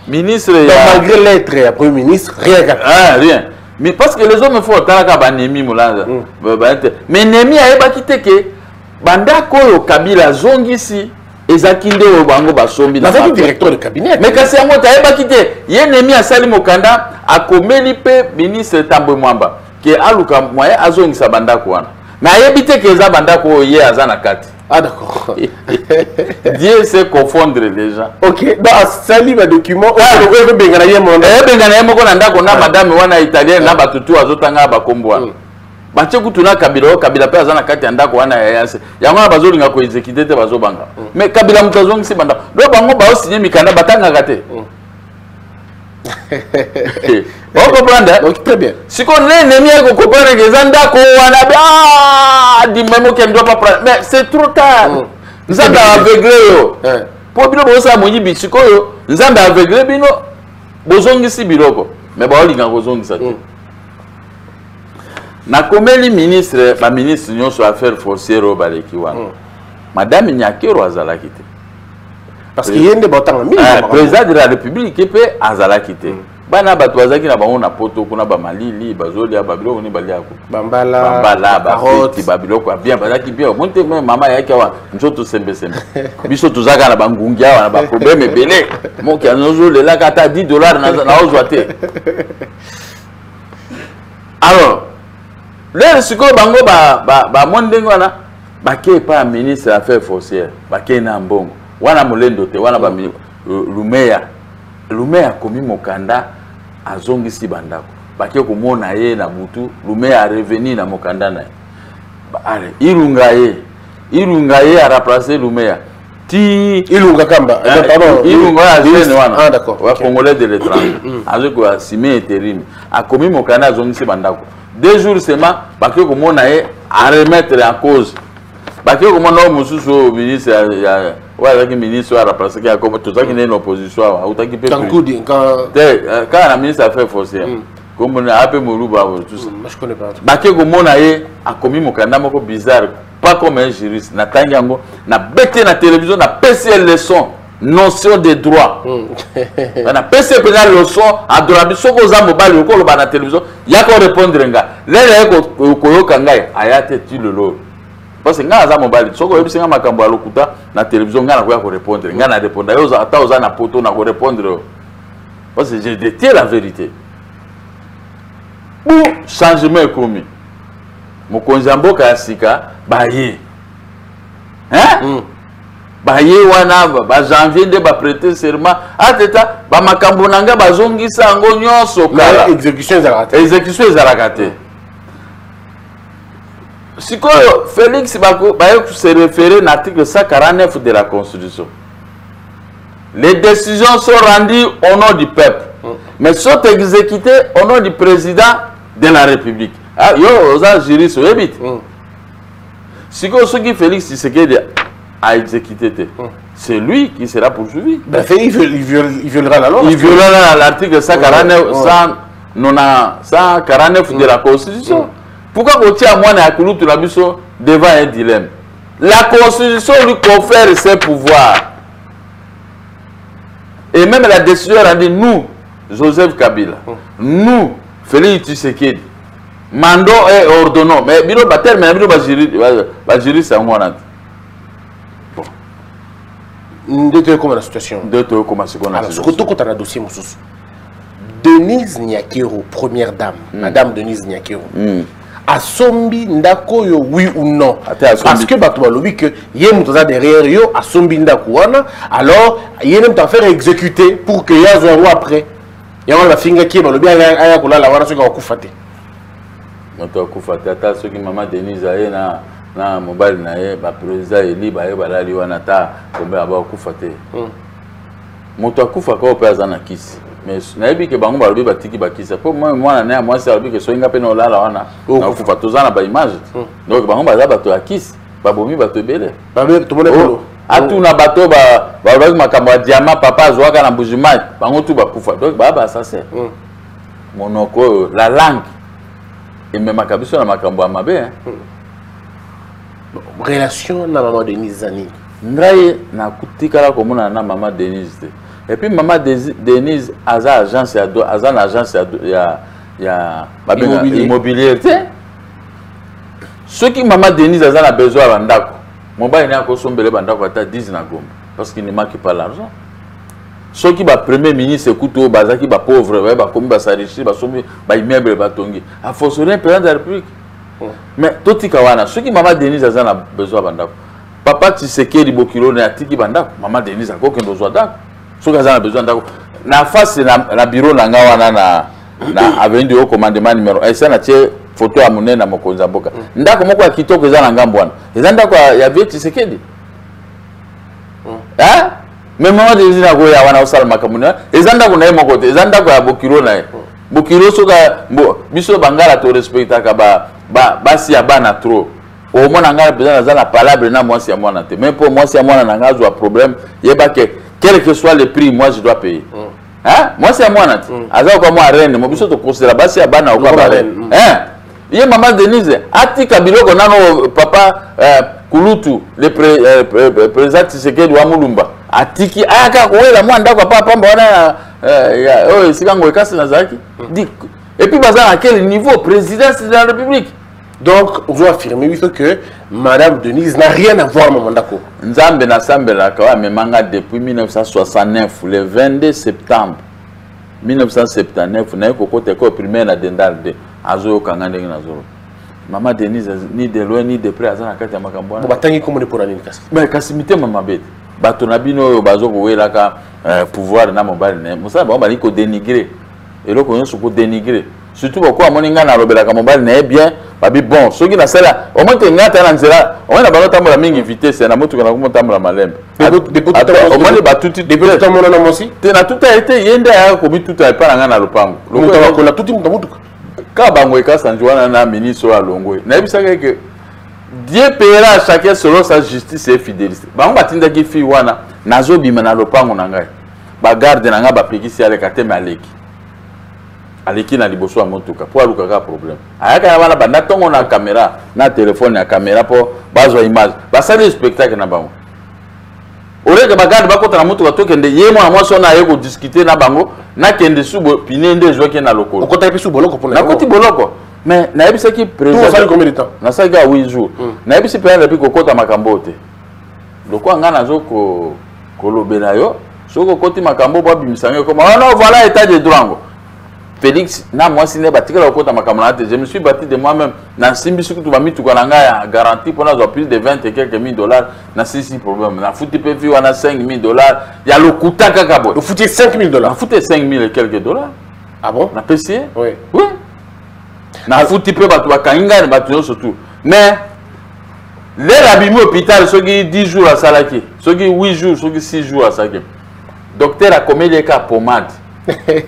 malgré lettre à premier ministre rien. Mais parce que les hommes font autant qu'à Nemi Mulanza. Mais Nemi a pas quitté que Bandako au Kabila Zongisi et Zakinde au Bango Basombi. Mais c'est le directeur de cabinet. Mais quand c'est un mot, tu n'as pas quitté. Il y a Nemi à Salim Okanda à Komelipe, ministre Tambo Mwamba, qui est à Luka Moya à Zongisa Bandako. Mais il y a habité que ça Bandako y est à Zanakati. Ah d'accord. Dieu sait confondre les gens. Ok, donc sali ba document o bengana yemo ko nanda ko na madame wana italienne na batutu azotanga ba kombwa. Bache kutuna Kabila pe azana kati andako wana yase. Yango bazolinga ko exécuter te bazobanga. Mais Kabila mutazongi si banda. Do bango ba osinye mikanda batanga kate. On comprend? Donc, très bien. Si on est ennemi, on comprend que Zanda, on a dit même qu'elle ne doit pas prendre. Mais c'est trop tard. Nous sommes aveuglés. Pour bien voir ça, moi, je suis nous sommes aveuglés. Bozongi si biloko. Mais bon, il y a bozongi ça. Na komeli ministre, ma ministre nyo sur affaires foncières au Balekiwa. Madame Nyakero azalakite. Parce qu'il y a des bâtons. Président de la République qui peut azalakite. Bana batwazaki na bango na poto kuna ba malili bazoli ya babilo ni balia ko. Bambala ba fiti babilo ko bien bazaki bien. Monte mama yake wa njoto sembe sembe. Biso tuzaka na bangungi awa na ba problème belé. Mon ki anozo le la kata $10 na ozwate. Alors le siko bango ba mondengo wana ba ke pa ministre des affaires foncières ba ke na mbongo wana molendo te wana ba Lumeya komi mokanda azongisi bandako bake komona ye na butu Lumeya reveni na mokanda na ale irunga ye a remplacer Lumeya ti ilunga kamba pardon ilunga ya jeune wana d'accord wa congolais de l'étranger azoko asime intérim akomi mokanda azongisi bandako 2 jours seulement bake komona ye a remettre en cause bake komona mususu ministre ya ouais, le ministre a remplacé qui a comme tout ça qui est l'opposition, ou qui peut. Quand la ministre a fait forcer, comme on a appelé Mourouba, tout ça. Je connais pas. Baké comme on a commis mon candidat bizarre, pas comme un juriste. Na tangiango, na bêté na télévision, na PC leçon, notion de droit. Na PC pénal leçon, à droit de soko za mobile ou quoi na télévision, y a qu'on répondre nga. Là ko koyoka ngai, ayate tu le lot. Parce que nga za mobile soko yebi singa makambo alokuta na télévision nga na ko répondre nga na répondre yo ata oza na poto na ko répondre parce que je détient la vérité pour changement commis mokonzi mboka ya sika baye baye wana ba janvier nde ba prêter serment ateta ba makambo nanga bazongisa ngo nyonso kala exécution ezalaka te Sikoyo Félix Bako se référer à l'article 149 de la Constitution. Les décisions sont rendues au nom du peuple, mais sont exécutées au nom du président de la République. Ah, yo, osa juriste, évite. Sikoyo Soki Félix Tshisekedi a exécuté, c'est lui qui sera poursuivi. Ben, il violera la loi. Il violera l'article 149 de la Constitution. Pourquoi on tient à moi devant un dilemme? La Constitution lui confère ses pouvoirs. Et même la décision a dit nous, Joseph Kabila, nous, Félix Tshisekedi, mandons et ordonnons. Mais biro bater, mais biro bajiri c'est un mois. Bon. Deux comment la situation. Deux comment c'est qu'on a. Alors, surtout quand on a dossier Moussous. Denise Nyakero, première dame, Madame Denise Nyakero. Asombi ndako yo oui ou non parce que bato balobi que yé mutoza derrière yo asombi ndako wana alors yé même t'en faire exécuter pour que yazo un roi après yango la finga ki balobi aya kolala wana soki akufate moto akufate ata soki mama Denise aye na mobile na ye ba président eli ba ye balali wana ta kombe aba akufate moto akufa ko pe azana kisi mais nayebi ke bango balobi batiki bakisa po moi na moi c'est balobi ke soinga pe no lala wana na kufa tozana ba image donc bango baza bato akisi babomi bato ebele babe to mona atuna bato ba makambo ya diamant papa azwaka na mbujimai bango tu bakufa donc ba assassin monoko la langue et même makabiso na makambo ya mabe relation na maman Denise Zani ngai na kutikala komona na maman Denise. Et puis maman Denise a une agence immobilière. Ceux qui maman Denise a besoin de bandako, mon bail n'a qu'au sommet de bandako à 10 na gombe parce qu'il ne manque pas l'argent. Ceux qui ba premier ministre écoute baza qui ba pauvre, ba comme ba s'enrichir, ba sommet ba immeuble ba tongi. A forcerie président de la République. Mais tout kawana, ceux qui maman Denise a besoin de bandako. Papa Tshisekedi Bokilo na tiki bandako, maman Denise a aucun besoin d'argent. Ce que a besoin d'argent. Na face na bureau na ngawana na avenue de haut commandement numéro 1 ça na tie photo ya munene na mokonza mboka. Ndako moko ya kitoko eza na ngambo wana. Eza ndako ya Tshisekedi. mais maman Denise na ko ya wana osala makamuna ezanda ko na ye mokote ezanda ko ya bokilo na ye bokilo soka biso bangala to respecta ka basi ya bana trop au moins ngala besoin dans la palabre na moi c'est moi na te mais pour moi c'est moi na ngazo problème yeba que quel que soit le prix moi je dois payer hein moi c'est moi na te aza ko moi reine mo biso to considérer basi ya bana ko ba reine hein ye maman Denise atika biloko nano papa Kulutu le président Tshisekedi wa Mulumba atiki aka koela moi ndako papa pamba wana oh sikango ekasi na zaki et puis bazar à quel niveau présidence de la République. Donc on doit affirmer oui que madame Denise n'a rien à voir avec Mandako. Nzambe na sambela ka memanga depuis 1969 le 22 septembre 1979 na ko kote ko primaire na dendal de azo kanga ndenge na zoro. Maman Denise ni de loin ni de près azana kati ya makambo wana. Batangi comme ne pona nini kasi. Ba kasimite mama bete. Bato na bino bazo ko wela ka pouvoir na mobile ne. Musa ba bali ko dénigrer. Et là qu'on se ko dénigrer. Surtout pourquoi moninga na robela ka mobile ne bien, babi bon, soki na sala, au moins que ngata na nzela, au moins na balo tambola mingi vitesse na moto kana ko tambola malembe. Au moins ba tout depuis tout monde na mosi. Te na tout a été yende ya ko bi tout a pas na lopango. Lokolo ko la tout mutu mutu. Ka bango ka sanjwana na ministre wa Longwe. Na bisa que Dieu paiera à chacun selon sa justice et fidélité. Bango batinda ki fi wana nazo bima na lopango na ngai. Ba garde na nga ba pekisi ale kateme aleki. Aleki na liboso ya motuka po aluka ka problème. Ayaka ya bana banda tongo na caméra, na téléphone ya caméra po bazwa image. Basali spectacle na bango. Oreke ba garde ba kota na motuka to kende yemo na mwaso na yeko discuter na bango na kende subo pinende joke na lokolo. Okota epi subo boloko pona. Na koti boloko. Mais na yebisa ki président. Ça combien de temps? Na saga 8 jours. Na yebisi pe na biko kota makambo te. Loko ngana zo ko kolobela yo, soko koti makambo ba bimisange comme non voilà état de droit. Félix na moi si ne batikela kota makambo na te, je me suis battu de moi-même na simbi suku ba mitu kananga ya garantie pour na plus de 20 et quelques mille dollars na sisi problème. Na futi pe fi wana 5 000 dollars, ya lokuta kaka bo. Vous foutez 5 000 dollars. Na futi 5 000 et quelques dollars. Ah bon? Na PC? Oui. Oui. Na futi pe batu bakanga na batu surtout. Mais les rabimi hôpital soki 10 jours à salaki, soki 8 jours, soki 6 jours à salaki. Docteur a commis les cas pommade.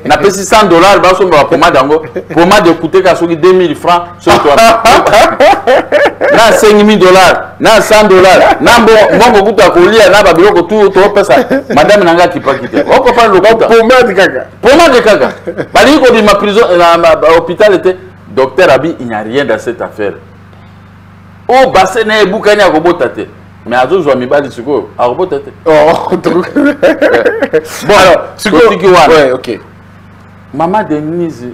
Na pesi 100 dollars ba so ba pommade ngo, pommade coûter ka soki 2000 francs sur toi. Na 5000 dollars, na 100 dollars, na mbongo kuta kolia na ba biloko tout to pesa. Madame nanga kipakite. O papa le kuta. Pommade kaka. Pommade kaka. Bali ko di ma prison na hôpital était docteur Abi, il n'y a rien dans cette affaire. Oh, bassin n'est boucané à robotate. Mais à tous, mi bali suko à robotate. Oh, bon alors, suko qui ouais, ok. Maman Denise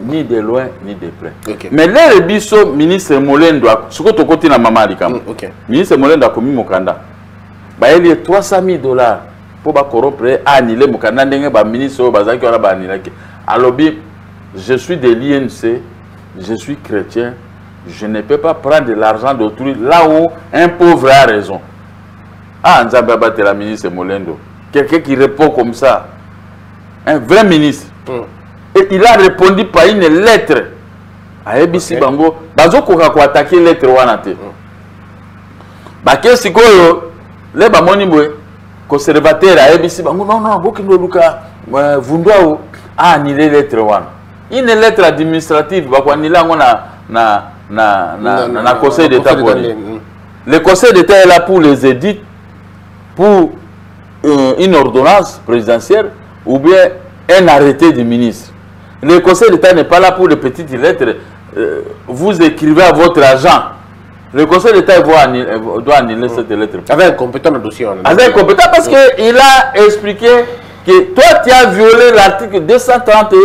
ni de loin ni de près. Okay. Mais les biso ministre Molendo, suko to côté na maman likam. OK. Ministre Molendo a commis mokanda. Ba il y a 300 000 dollars pour ba corrompre annuler mokanda ndenge ba ministre bazaki wala ba anilaki. Alobi je suis de l'INC, je suis chrétien, je ne peux pas prendre de l'argent d'autrui là où un pauvre a raison. Ah, Nzambaba la ministre Molendo, quelqu'un qui répond comme ça, un vrai ministre. Et il a répondu par une lettre à ABC Bango, bazo koka ko attaquer lettre wanate. Baké sikoyo, le bamoni boy, conservateur à ABC Bango, non, bokindo luka, vundwao, a annulé lettre wana. Une lettre administrative na conseil d'état. Le conseil d'état est là pour les édits, pour une ordonnance présidentielle ou bien un arrêté du ministre. Le conseil d'état n'est pas là pour les petites lettres. Vous écrivez à votre agent. Le conseil d'état doit annuler cette lettre. Avec un compétent dans le dossier. Avec un compétent parce qu'il a expliqué que toi tu as violé l'article 231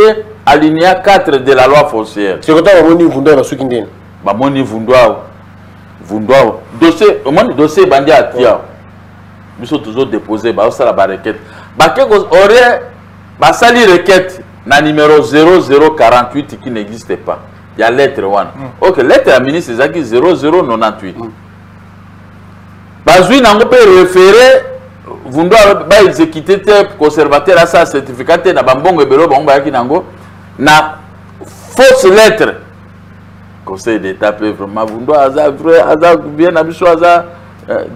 alinéa 4 de la loi foncière. C'est quand on dit Vundwa na Sukindine. Ba moni Vundwa. Dossier, au moins dossier bandi à tia. Nous sommes toujours déposés ba ça la requête. Ba que aurait ba sali requête na numéro 0048 qui n'existe pas. Il y a lettre 1. OK, lettre à ministre Zaki 0098. Ba zui nango pe référé Vundwa ba exécuter conservateur à sa certificat na bambongo belo bamba yaki nango. Na fausse lettre conseil d'état peut vraiment Vundwa aza bien abiso aza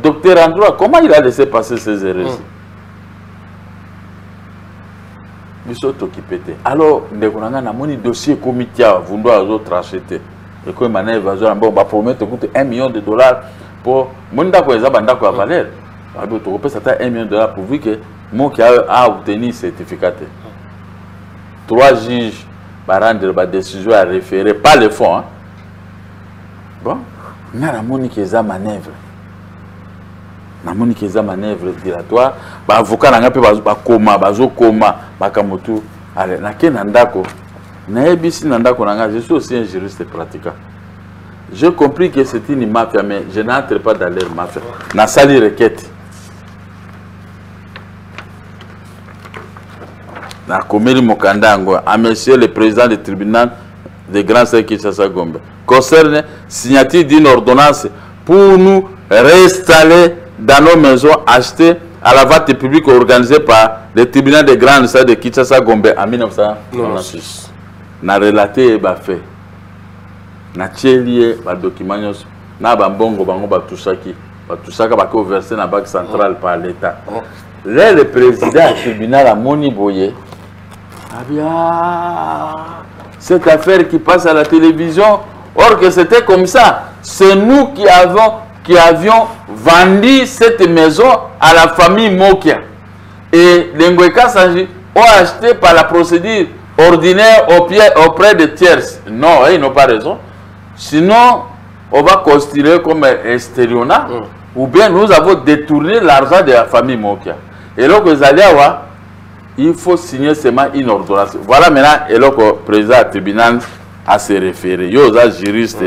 docteur en droit, comment il a laissé passer ces erreurs? biso t'occuper. Alors, ndeko nanga na moni dossier comité vundo azo tracheter. Et comme manèvre azo bon ba promettre coûte $1 million pour mon ndako eza bandako ya valeur. Abi to kopesa ta $1 million pour vu que mon qui a obtenu certificat. 3 juges va rendre la décision à référer pas le fond. Hein. Bon, na moni que eza manœuvre. Na moni que eza manœuvre dilatoire, ba avocat na ngape ba koma, bazo koma, bakamotu. Allez, na ke ndako. Na ebisi ndako nanga, je suis aussi un juriste pratiquant. J'ai compris que c'est une mafia, mais je n'entre pas dans leur mafia. Na sali requête. Na komeli mokandango à monsieur le président du tribunal de Grand Seigneur Kinshasa Gombe. Concerne signature d'une ordonnance pour nous réinstaller dans nos maisons achetées à la vente publique organisée par le tribunal de Grand Seigneur de Kinshasa Gombe en 1996. Na relaté ba fait. Na tchélié ba document na ba mbongo bango ba tusaki ba ko versé na banque centrale par l'état. Le président du tribunal a moni boye. Ah bien, cette affaire qui passe à la télévision, or que c'était comme ça. C'est nous qui avions vendu cette maison à la famille Mokia. Et les Ngweka Sanji ont acheté par la procédure ordinaire auprès de tierces. Non, ils n'ont pas raison. Sinon, on va considérer comme extérieur. Ou bien nous avons détourné l'argent de la famille Mokia. Et donc, vous allez voir, il faut signer seulement une ordonnance. Voilà maintenant, et le président du tribunal a se référé. Il y a juriste.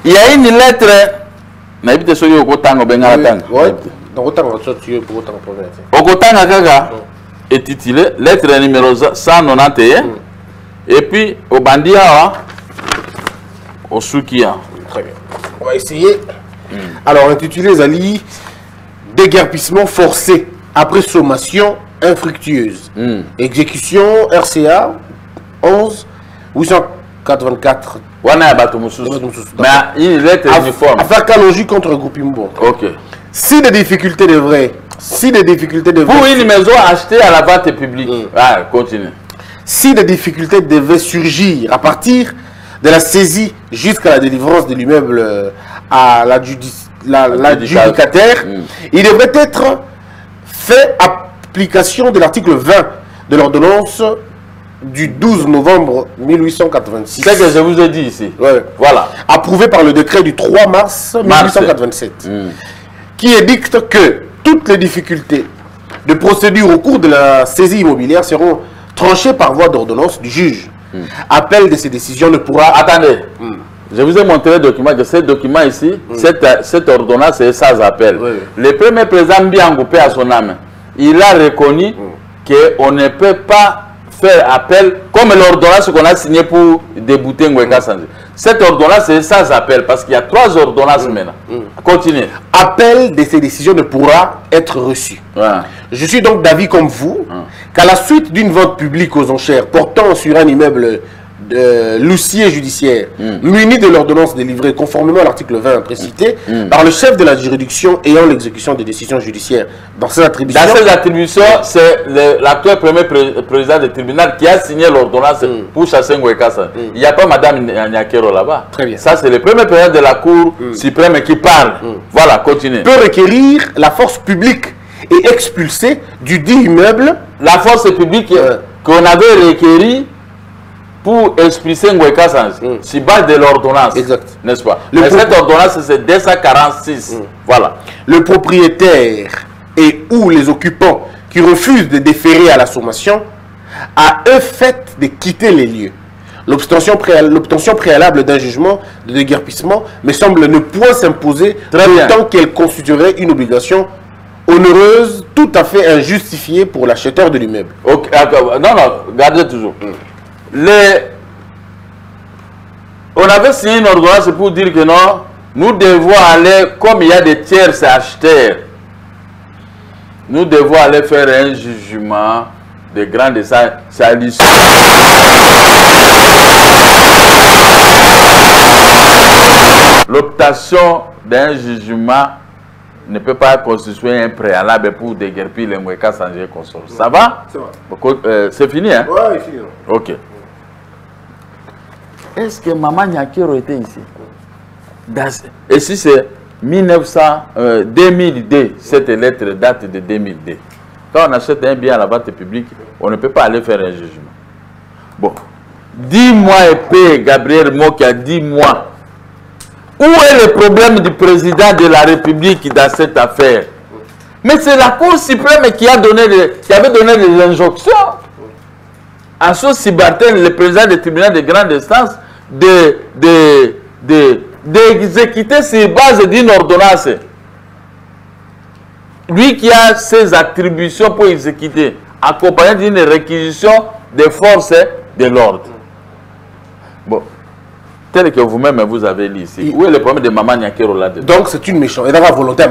Il y a une lettre. Naïbite soyo okotanga benga tanga. Oui. Donc autant on sort tu pour autant province. Okotanga kaka est titulé lettre numéro 191. Et puis au bandia au Sukia. Très bien. On va essayer. Alors intitulé Zali déguerpissement forcé après sommation infructueuse. Exécution RCA 11 884. Mais une lettre uniforme. Affaire Kalonji contre Groupimbo. Ok. Si des difficultés devraient. Pour une maison achetée à la vente publique. Ah, continue. Si des difficultés devaient surgir à partir de la saisie jusqu'à la délivrance de l'immeuble à l'adjudicataire, il devrait être fait application de l'article 20 de l'ordonnance du 12 novembre 1886. C'est ce que je vous ai dit ici. Ouais. Voilà. Approuvé par le décret du 3 mars 1887, qui édicte que toutes les difficultés de procédure au cours de la saisie immobilière seront tranchées par voie d'ordonnance du juge. Appel de ces décisions ne pourra... Attendez. Je vous ai montré le document, que ce document ici, cette ordonnance est sans appel. Le premier président Biangoupé à son âme, il a reconnu qu'on ne peut pas faire appel comme l'ordonnance qu'on a signée pour débouter Ngweka Sanji. Cette ordonnance est sans appel parce qu'il y a 3 ordonnances maintenant. Continuez. Appel de ces décisions ne pourra être reçu. Je suis donc d'avis comme vous qu'à la suite d'une vente publique aux enchères portant sur un immeuble de l'huissier judiciaire muni de l'ordonnance délivrée conformément à l'article 20 précité par le chef de la juridiction ayant l'exécution des décisions judiciaires dans ces attributions. Dans ces attributions, c'est l'actuel premier président du tribunal qui a signé l'ordonnance pour chasser Ngweka Sanji. Il n'y a pas Madame Nyakero là-bas. Très bien. Ça, c'est le premier président de la Cour suprême qui parle. Voilà, continuez. Peut requérir la force publique et expulser du dit immeuble la force publique qu'on avait requérie pour expulser Ngweka Sanji, sur base de l'ordonnance, n'est-ce pas? Mais cette ordonnance, c'est 246. Voilà. Le propriétaire et ou les occupants qui refusent de déférer à la sommation à eux fait de quitter les lieux. L'obtention préalable d'un jugement de déguerpissement me semble ne point s'imposer tant qu'elle constituerait une obligation onéreuse, tout à fait injustifiée pour l'acheteur de l'immeuble. Okay. Non, gardez toujours. On avait signé une ordonnance pour dire que non, nous devons aller, comme il y a des tiers acheteurs, nous devons aller faire un jugement de grande salissure. L'obtention d'un jugement ne peut pas constituer un préalable pour déguerpir les Mweka Sandji consort. Ça va? C'est fini, hein? Ouais, c'est fini. Ok. Est-ce que Maman Nyakero était ici? Et si c'est 2002, cette lettre date de 2002. Quand on achète un bien à la vente publique, on ne peut pas aller faire un jugement. Bon, dis-moi épée, Gabriel Mokia, dis-moi, où est le problème du président de la République dans cette affaire? Mais c'est la Cour suprême qui avait donné les injonctions à ce Sibarten, le président du tribunal de grande instance, d'exécuter sur base d'une ordonnance. Lui qui a ses attributions pour exécuter, accompagné d'une réquisition des forces de l'ordre. Bon, tel que vous-même vous avez lu ici. Où est le problème de Maman Nyakero là-dedans? Donc c'est une méchante. Et d'avoir volontaire,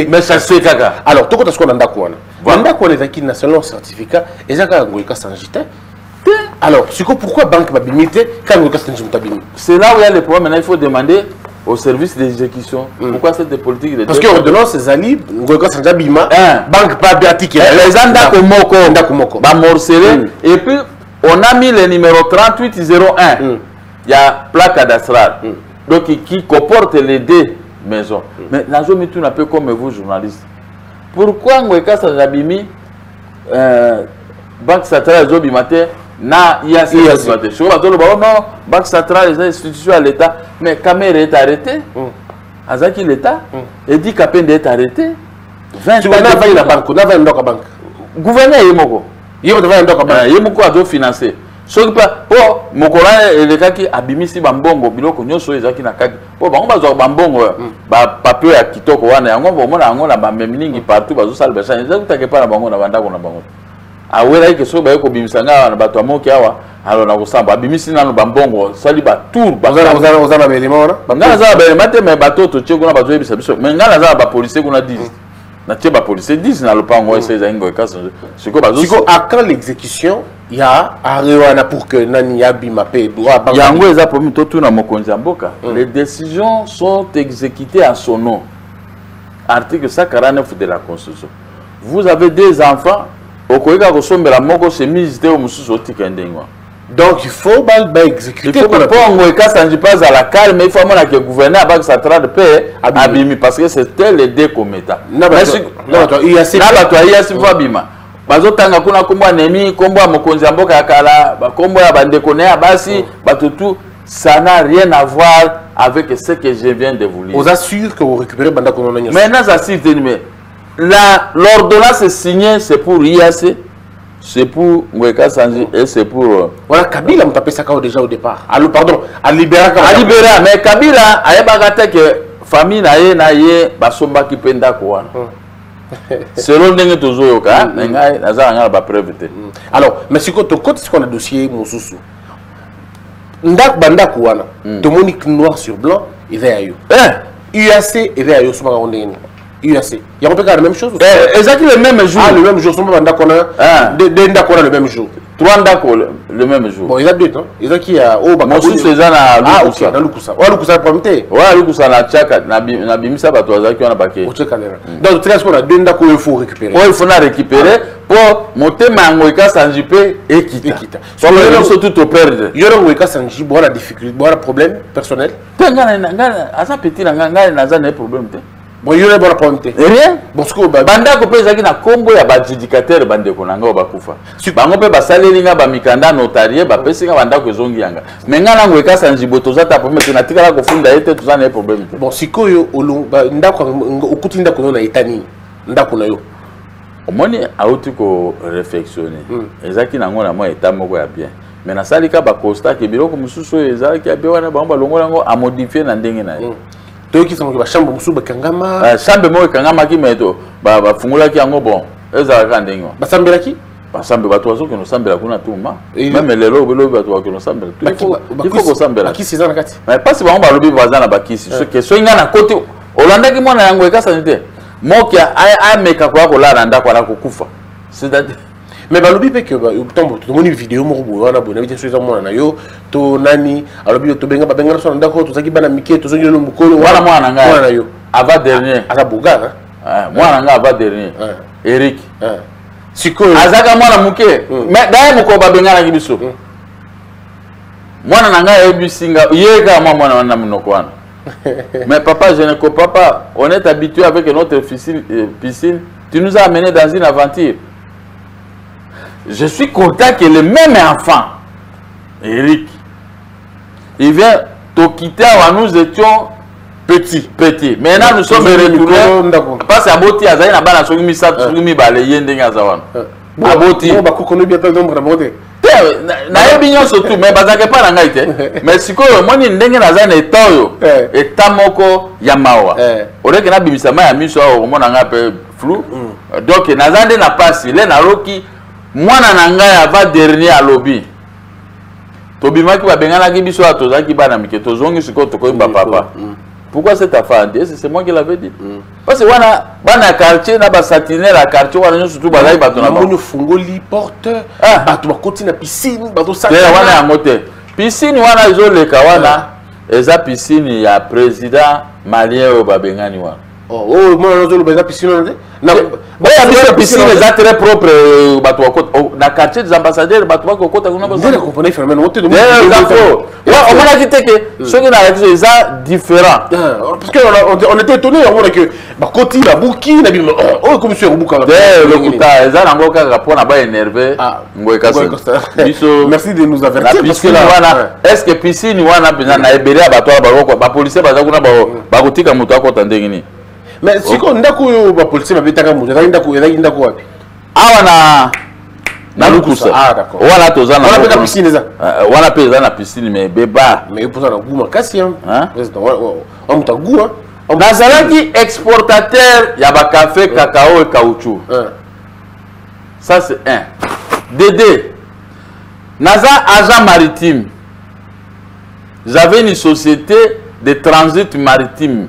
mais ça c'est caca. Alors, tout ce qu'on a d'accord. On a quoi les acquis nationaux certificat et ça quand Mweka Sandji. Alors, pourquoi banque va limiter quand Mweka Sandji m'tabini? C'est là où il y a le problème. Maintenant, il faut demander au service d'exécution. Pourquoi cette politique de... Parce que ordonnance c'est Ali, Mweka Sandji bima, banque pas biatique. Les gens d'Akomoko, morcelé. Et puis, on a mis le numéro 3801. Il y a plaque cadastrale. Donc, qui comporte les deux maisons. Mais la zone est un peu comme vous, journalistes. Pourquoi Mweka Sandji bimi, Banque centrale Zobimate, na IAC Zobimate. Je vois non, Banque centrale, les institutions à l'État, mais Kamere est arrêté. Azaki l'État, et dit Kapende est arrêté. 20 ans. La banque, on a 20 ans à banque. Gouverneur Yemoko. Yemoko a financé. Sauf que, oh, Mokola et les gars qui abimisi Bambongo, Biloko, Nyoso, les Zaki Nakaki. Oh, on va voir Bambongo, papier à Kitoko, on a un mémining partout, on a un salbachan, ils ont pas la bango, on a un bango. Ah ouais, que so ba ko bimisanga na bato amoki awa alors na kosamba bimisi na bambongo sali ba tour ba ozana belema wana ngana za belema te me bato to tcheko na bato ebisa biso me ngana za ba policier kuna 10 na tche ba policier 10 na lopango ese za ngo ekasa siko bazo siko à quand l'exécution ya arewana pour que nani yabima pe droit yango eza promis to tuna mokonzi mboka les décisions sont exécutées à son nom article 149 de la constitution. Vous avez des enfants. Donc il faut exécuter. Il faut que Mweka Sandji passe à la calme, mais il faut que le gouverneur Banque centrale de paix abîme parce que c'était les deux commettants. Il y a ces abîma. Bazotanga kuna komba nemi komba mokonzi mboka yakala komba ya bandeko na basi batutu ça n'a rien à voir avec ce que je viens de vous lire. Vous assure que vous récupérez banda kono na. Maintenant ça signe mais l'ordonnance signée, c'est pour IAC, c'est pour Mweka Sandji et c'est pour... Voilà, Kabila m'a tapé ça déjà au départ. Alors, pardon, à Libéra. À Libéra, mais Kabila, il y a que famille na ye basomba ki penda kwa. Selon les toujours alors, mais si on a dossier Moussousou, ndak banda kouana, Dominique noir sur blanc, il va à eux. UAC, il va à eux, souvent on est UAC. Il y a la même chose. Exactement le même jour. Ah, le même jour. Deux ndakona le même jour. Trois ndakona le même jour. Bon, il y a deux, non? Il y a qui a au Bakabou. Moi, c'est ça na Lukusa. Ah, dans Lukusa. Ouais, Lukusa prometé. Ouais, Lukusa na Tchaka, na Bimisa bato azaki wana baké. Au Tchaka là. Donc, très souvent, deux ndakona il faut récupérer. Ouais, il faut la récupérer pour monter ma Mweka Sandji et quitter. Sur le sont tout au perdre. Il y a Mweka Sandji, bon la difficulté, bon le problème personnel. Ngana asa petit ngana naza na problème te. Bon, il y a un problème. Rien. Bon, ce que banda ko pesa ki na kombo ya badjudicateur bande ko nanga bakufa. Bango pe basaleli nga ba mikanda notarié ba pesa nga banda ko zongi yanga. Mais ngana Mweka Sandji botoza ta problème te na tikala ko funda ete tout ça na problème. Bon, sikoyo olo ndako okuti ndako na etani ndako na yo. Omoni auti ko réflexionner. Ezaki nango na mo état moko ya bien. Mais na salika ba constat ke biloko mususu ezaki ya bien wana ba longola ngo a modifier na ndenge na yo. Donc qui sont chambre musu bakangama chambre mo kangama ki meto ba fungula ki yango bon eza ka ndengo basambela ki basambe bato wazo ke no sambela kuna tuma même lelo belo bato wa ke no sambela il faut ko sambela ki sezana kati mais pas ba ngba lobi bazana bakisi ce que so ngana côté olanda ki mona yango Mweka Sandji moki a meka kwa ko la randa kwa la kukufa c'est-à-dire mais balobi pe que tombo to moni vidéo mo bo wana bona bien sûr mona na yo to nani alobi to benga babenga so ndako to zaki bana mike to zonyo no mukolo wala mwana ngai na yo avant dernier. À la Bougara. Moi, nanga avant dernier. Eric. Siko. Azaka moi na muke. Mais d'ailleurs moko ba bengana kibiso. Moi nanga ebisinga yeka moi na minoko wana. Mais papa, je ne comprends pas. On est habitué avec notre piscine. Tu nous as amenés dans une aventure. Je suis content que le même enfant, Eric, il vient te quitter où nous étions petits. Maintenant, nous sommes retournés. Parce que Aboti, Azaï n'a pas la misa, Soumi balayé, Ndingazawan. Aboti. Surtout, mais pas mais si moi ni ndenge naza na etoyo etamoko ya mawa oreke na bimisama ya miso au mona nga pe flou donc naza nde na pasi le na roki mwana na ngai ava dernier à lobby tobimaki ba bengana ki biso atozaki bana mike tozongi siko tokoyimba papa. Pourquoi cette affaire? C'est moi qui l'avais dit. Parce que wana quartier na ba satiner la quartier wana surtout bazai bato na moni fungoli porte bato bakoti na piscine bato sa wana ya mote piscine wana ezoleka wana eza piscine ya président malien o babengani wana. Oh moi nazo beza piscine na piscine est très propre bato bakota na quartier des ambassadeurs bato bakota kuna bazo. Vous comprenez phénomène wote de moi. On a dit que ceux qui n'arrêtent c'est différent. Parce que on était étonné on a que bakoti la buki na bino oh comme monsieur Rubuka. Le kuta eza nango kaka pona ba énervé ngoeka ça. Merci de nous avertir parce que là est-ce que piscine wana bina na ebele bato ba policier baza kuna ba kotika moto akota ndengini. Mais si on ndako ba policier ba betaka moto ndako wapi? Awa na lukusa. Ah d'accord. Wala tozana. Wala peka piscine za. Wala peza na piscine mais beba. Mais pour ça na guma kasi hein. Président on mutagu hein. Nazalaki exportateur ya ba café cacao et caoutchouc. Ça c'est un. Dédé. Naza agent maritime. J'avais une société de transit maritime.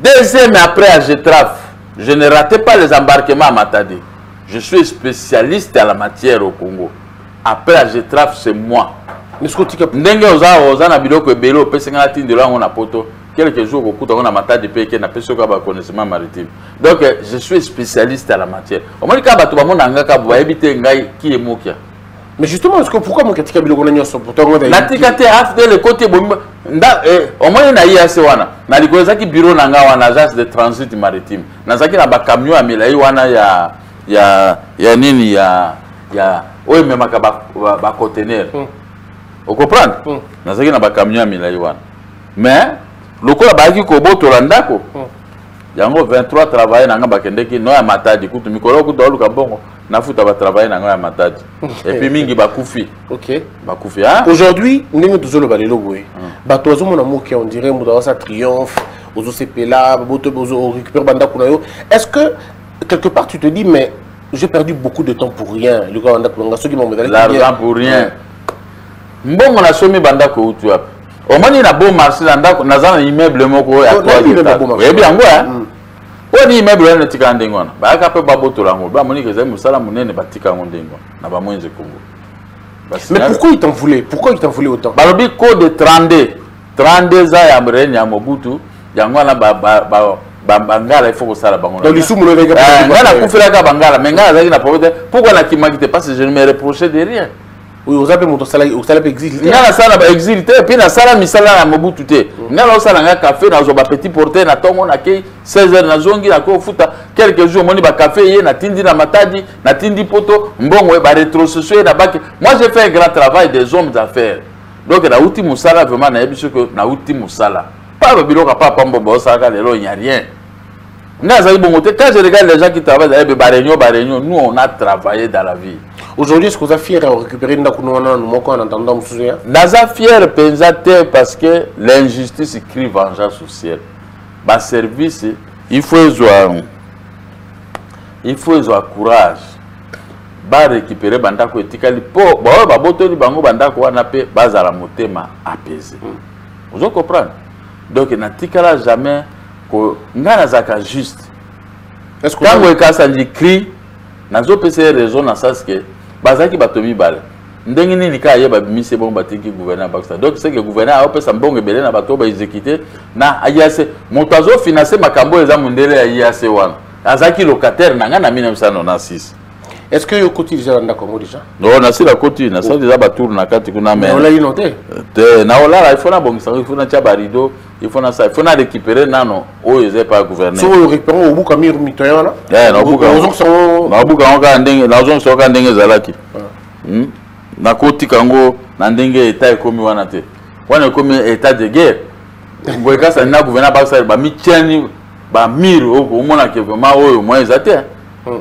Deuxième après à Getraf, je ne ratais pas les embarquements à Matadi. Je suis spécialiste à la matière au Congo. Après à Getraf, c'est moi. Ndenge oza na biloko ebelo pese ngana tindelo ngo na poto. Quelques jours au kuta ngona Matadi pe ke na pese ko ba connaissement maritime. Donc je suis spécialiste à la matière. Omoni ka bato ba mona ngaka ba ebite ngai ki emokia. Mais justement, est-ce que pourquoi mon katika biloko na nyoso pourtant la tikate after le côté bomba nda au moins na yase wana na likoleza ki bureau na nga wana agence de transit maritime nazaki na ba camion ya milai wana ya nini ya oyo memaka ba conteneur o comprendre nazaki na ba camion ya milai wana mais lokola baki ko botola ndako yango 23 travailler na nga bakendeki no ya Matadi kutu mikolo kutu oluka bongo nafuta ba travailler na nga ya Matadi et puis mingi bakufi. OK bakufi hein. Aujourd'hui ndenge tozolo balelo boye bato azomona moki on dirait muda sa triomphe ozo sepela boto bozo récupérer banda kuna yo. Est-ce que quelque part tu te dis mais j'ai perdu beaucoup de temps pour rien le gars banda kuna soki mo l'argent pour rien mbongo na somi banda ko utu hapa omani na bon marché na ndako nazana immeuble moko ya kwa yebi yango hein. Oni immeuble na tika ndengona ba ka pe babotola ngo ba moni ke za musala munene batika ngo ndengona na ba mwenze Congo. Mais pourquoi il t'en voulait? Pourquoi il t'en voulait autant? Balobi code 32 za ya mreni ya Mobutu yango na bangala il faut que ça la bango. Donc lisumu no veka ngala kufela ka bangala mais ngala zaki na problème pourquoi na kimakite parce que je ne me reprochais de rien. Oui, vous avez mon salaire, vous allez exilé. Ngala sala ba exilé puis na sala misala na Mobutu te. Ngala sala nga café na zo ba petit porter na tongo na ke 16h na zongi na ko futa quelques jours moni ba café ye na tindi na Matadi na tindi poto mbongo ba rétrocession na baki. Moi j'ai fait un grand travail des hommes d'affaires. Donc na outi musala vraiment na yebiso que na outi musala. Pas le biloko pas pambo bo sala lelo il y a rien. Quand je regarde les gens qui travaillent dans les réunions, nous on a travaillé dans la vie. Aujourd'hui, est-ce que vous êtes fier de récupérer une en entendant me souvenir? Naza fier parce que l'injustice crie vengeance au ciel. Bas service, il faut avoir courage. Ba récupérer bandako etikali po ba botoli bango bandako wana pe bazala motema apaisé. Vous comprenez? Donc na tikala jamais ko ngana zaka juste. Est-ce que quand on crie nazo pese raison na sens que bazaki batomi bale ndenge nini ka yeba bimise bon batiki gouverneur Baxter. Donc c'est que le gouverneur a opé sambonge belé na bato ba exécuter na IAC motazo financer makambo eza mundele ya IAC wana. Azaki locataire na nga na 1996. Est-ce que vous utilisez la Congo déjà? Non, on a si la côté, on a déjà battu na kati kuna mais. On l'a noté. Na ola il faut na bongisa, il faut na tia barido, il faut na ça, il faut na récupérer nano o yeze pas gouverneur. So récupérer au bout kamir mitoya na. Na buka. Na buka onka ndenge, na zongo soka ndenge zalaki. Na koti kango na ndenge état ekomi wana te. Wana ekomi état de guerre. Ngoeka sa na gouverneur ba ba mitiani ba mir o mona ke vraiment oyo moi ezate.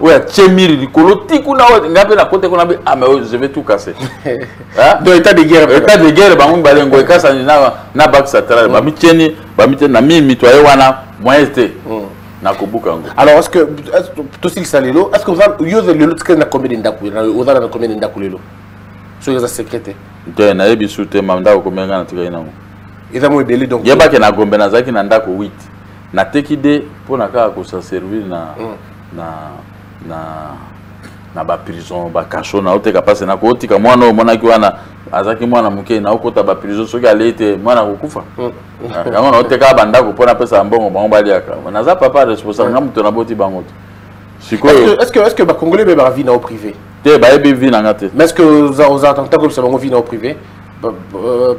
Oui, Tchemiri, Nicoloti, kuna ngabe na côté kuna ah mais je vais tout casser. Dans état de guerre. État de guerre, ba mun balengo kasa na Baxter tala ba miteni na mi mitoye wana moyete. Na kobuka ngo. Alors est-ce que tout ce qui salelo, est-ce que vous avez le lot na combien d'indaku, vous avez combien d'indaku lelo? So les secrétaire. De na yebi sute mamda ko menga na tika ina ngo. Ils ont belé donc. Yeba ke na gombe na zaki na ndako 8. Na tekide pona ka ko sa servir na ba prison ba kaso na oteka pase na ko tika mwana o mona ki wana azaki mwana muke na okota ba prison soki alete mwana kokufa yango na oteka banda ko pona pesa mbongo bango baliaka na za papa responsable ngamu to na boti bango sikoyo est-ce que ba congolais be ba vie na au privé te ba ebi vie na ngate mais est-ce que vous attendez que ça bango vie na au privé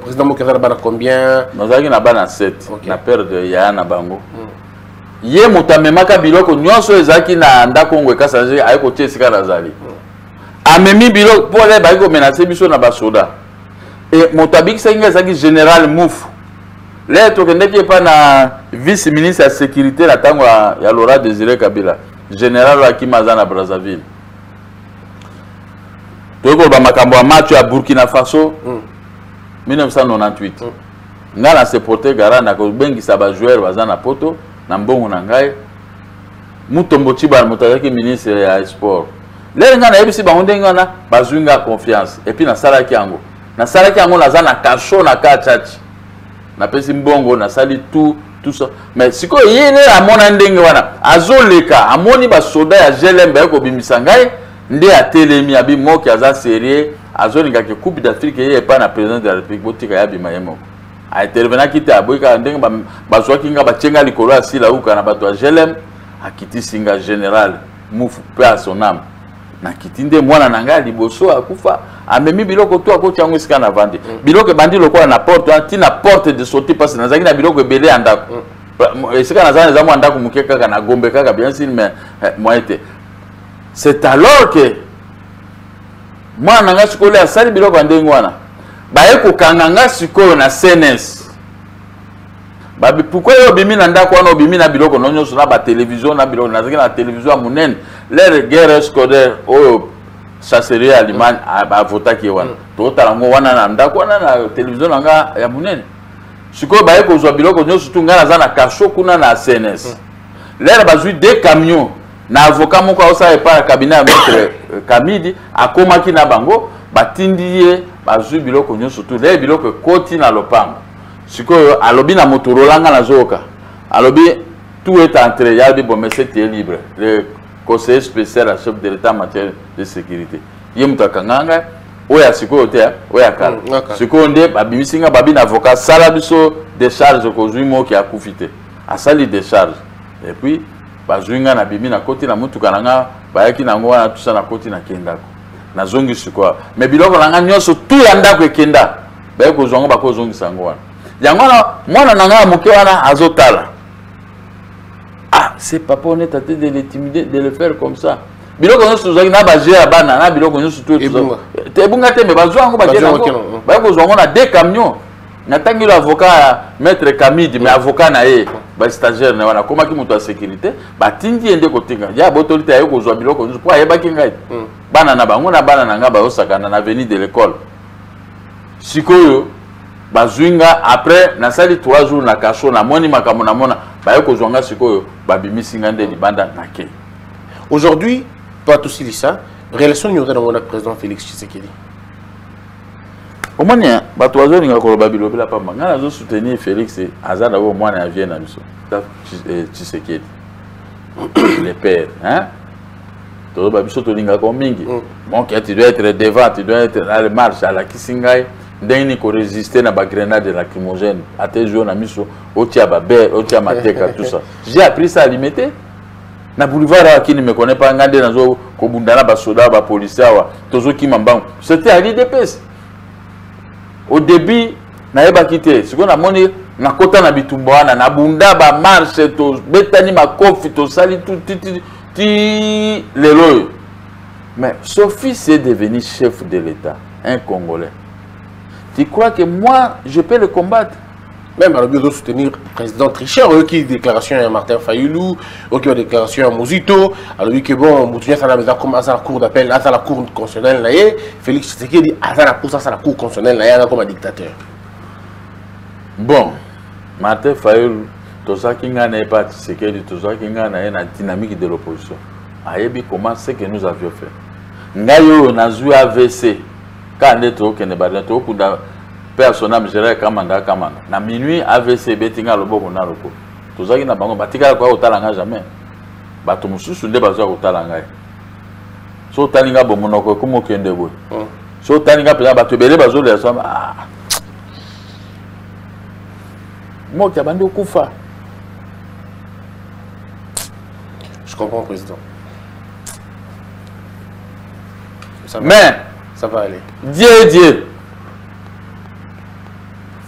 président Mokazala bana combien nazaki na bana 7 na père de yana bango ye mutamemaka biloko nyonso ezaki na ndako ngwe kasaje ayiko tiesika nazali amemi biloko pole ba ko menacer biso na basoda et motabiki senga ezaki général Mouf le to kendeki pa na vice ministre ya sécurité la tango ya Laurent Désiré Kabila général Akimaza na Brazzaville to ko ba makambo ya match ya Burkina Faso 1998 ngala se porter garant na ko bengisa ba joueur bazana poto na mbongo na ngai mutombo chiba mutazaki ministre ya sport le nga na yebisi bango ndenge na bazwinga confiance et puis na salaki yango naza na kasho na kachachi na pesi mbongo na sali tout ça mais siko yene amona ndenge wana azoleka amoni ba soda ya Jelembe ko bimisa ngai nde atelemi abi moki aza sérieux azolinga ke coupe d'Afrique ye pa na président de la République botika ya bima yemo a intervena kiti aboyika ndenge bazwaki nga bachenga likolo ya sila uka na bato ya Jelem akiti singa général Mouf pe à son âme na kiti nde mwana na ngai liboso akufa amemi biloko to akoti yango esika na vande biloko bandi lokola na porte tina porte de sortie parce nazaki na biloko ebele ya ndako esika nazana eza mwa ndako moke kaka na gombe kaka bien sûr mais moyete c'est alors que mwana na ngai sikoyo asali biloko ya ndenge wana baye kokanga nga sikoyo na CNS babi pourquoi yo bimi na ndako wana obimi na biloko nyonso na ba télévision na biloko nazaki na télévision munene les guerre scolaire oyo chasserie Allemagne ba votaki wana to talango wana na ndako wana na télévision nga ya munene sikoyo baye kozwa biloko nyonso tu nga naza na kasho kuna na CNS lere bazui deux camions na avocat moko osa epa cabinet ya maître Kamidi akomaki na bango batindi ye bazui biloko nyonso tu le biloko koti na lopango sikoyo alobi na motorolanga na zoka alobi tout est entré ya bi bon mais c'était libre le conseiller spécial à chef de l'état en matière de sécurité ye mutakanganga oya sikoyo te oya kala sikoyo nde babimisinga babi na avocat sala biso décharge kozui moki akufite asali décharge et puis bazwinga na bimi na koti na mutuka nanga bayaki nango wana tusa na koti na kendako na zongi sikoyo mais biloko nanga nyonso tout ya ndako ekenda baye kozonga bakozongisa yango wana yango na mwana nanga moke wana azotala ah c'est pas pour net de l'intimider de le faire comme ça biloko nyonso zaki na baje ya bana na biloko nyonso tout te bunga te me bazwa yango baje yango baye kozonga na deux camions natangi le avocat maître Kamidi mais avocat na ye ba stagiaire na wana komaki moto ya sécurité batindi ende kotinga ya botolite ayo kozwa biloko nyonso po ayebaki ngai bana na bango na bana nanga bayosakana na avenue de l'école sikoyo bazwinga après nasali 3 jours na kasho na moni makambo na mona baye kozwanga sikoyo babimisinga nde libanda na ke aujourd'hui pas tout ça relation nous dans le président Félix Tshisekedi omoni bato bazolinga koloba bilobela pamba nga nazo soutenir Félix azana au mwana ya vienne na biso Tshisekedi le père hein Donc tu dois être devant, tu dois être à la marche, à la Kisingaï. D'un ko résister na ba grenade lacrymogène à tes jours na miso au tiaba ber au tiama teka tout ça. J'ai appris ça à limiter. Na boulevard qui ne me connaît pas ngande na zo ko bundana ba soda ba policier wa tozo ki mambangu. C'était à l'IDPS. Au début na yeba kité, ce qu'on a moni na kota na bitumboana na bunda ba marche to betani makofi to sali tout ti lelo. Mais Sophie c'est devenu chef de l'État, un Congolais. Tu crois que moi, je peux le combattre? Même à l'objet de soutenir le président Trichard, eux qui déclaration à Martin Fayoulou, eux qui ont déclaration à Mozito, alors lui que bon, Moutounia ça n'a comme à la cour d'appel, à la cour constitutionnelle là, Félix Tshisekedi à la cour constitutionnelle là, comme un dictateur. Bon, Martin Fayoulou, tout ça qui n'a pas Tshisekedi, tout ça qui n'a la dynamique de l'opposition. Ayebi comment c'est que nous avions fait. Ngayo na joué AVC. Quand on est au Kenya, personne géré kamanda kamanda. Na minuit AVC betinga loboko na loko. Tozaki na bango batika kwa otalanga jamais. Bato mususu nde bazwa otalanga. So talinga bomonoko komo kende boy. So talinga pela bato bele bazo le soma. Mo kia bandi okufa. Je comprends, président. Mais ça va aller. Dieu.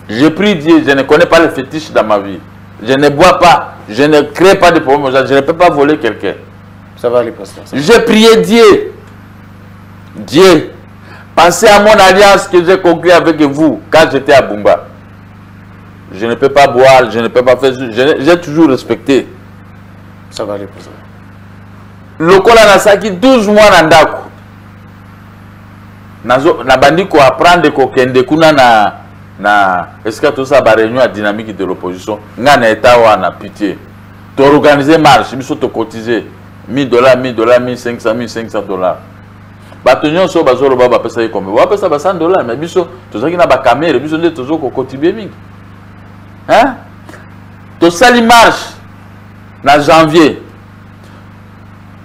Je prie Dieu, je ne connais pas le fétiche dans ma vie. Je ne bois pas, je ne crée pas de problème, je ne peux pas voler quelqu'un. Ça va aller, président. J'ai prié Dieu. Dieu, pensez à mon alliance que j'ai conclue avec vous quand j'étais à Bumba. Je ne peux pas boire, je ne peux pas faire... J'ai toujours respecté. Ça va aller, président. Le Kola Nasaki, 12 mois Nandako. Na bandi ko apprendre ko kende kuna na est-ce que tout ça ba réunion à dynamique de l'opposition nga na état wana pitié to organiser marche biso to cotiser $1000 $1500 $1500 batonyo so bazolo baba pesa yikombe ba pesa ba $100 mais biso to zaki na ba caméra biso nde tozo ko contribuer mingi hein to sali marche na janvier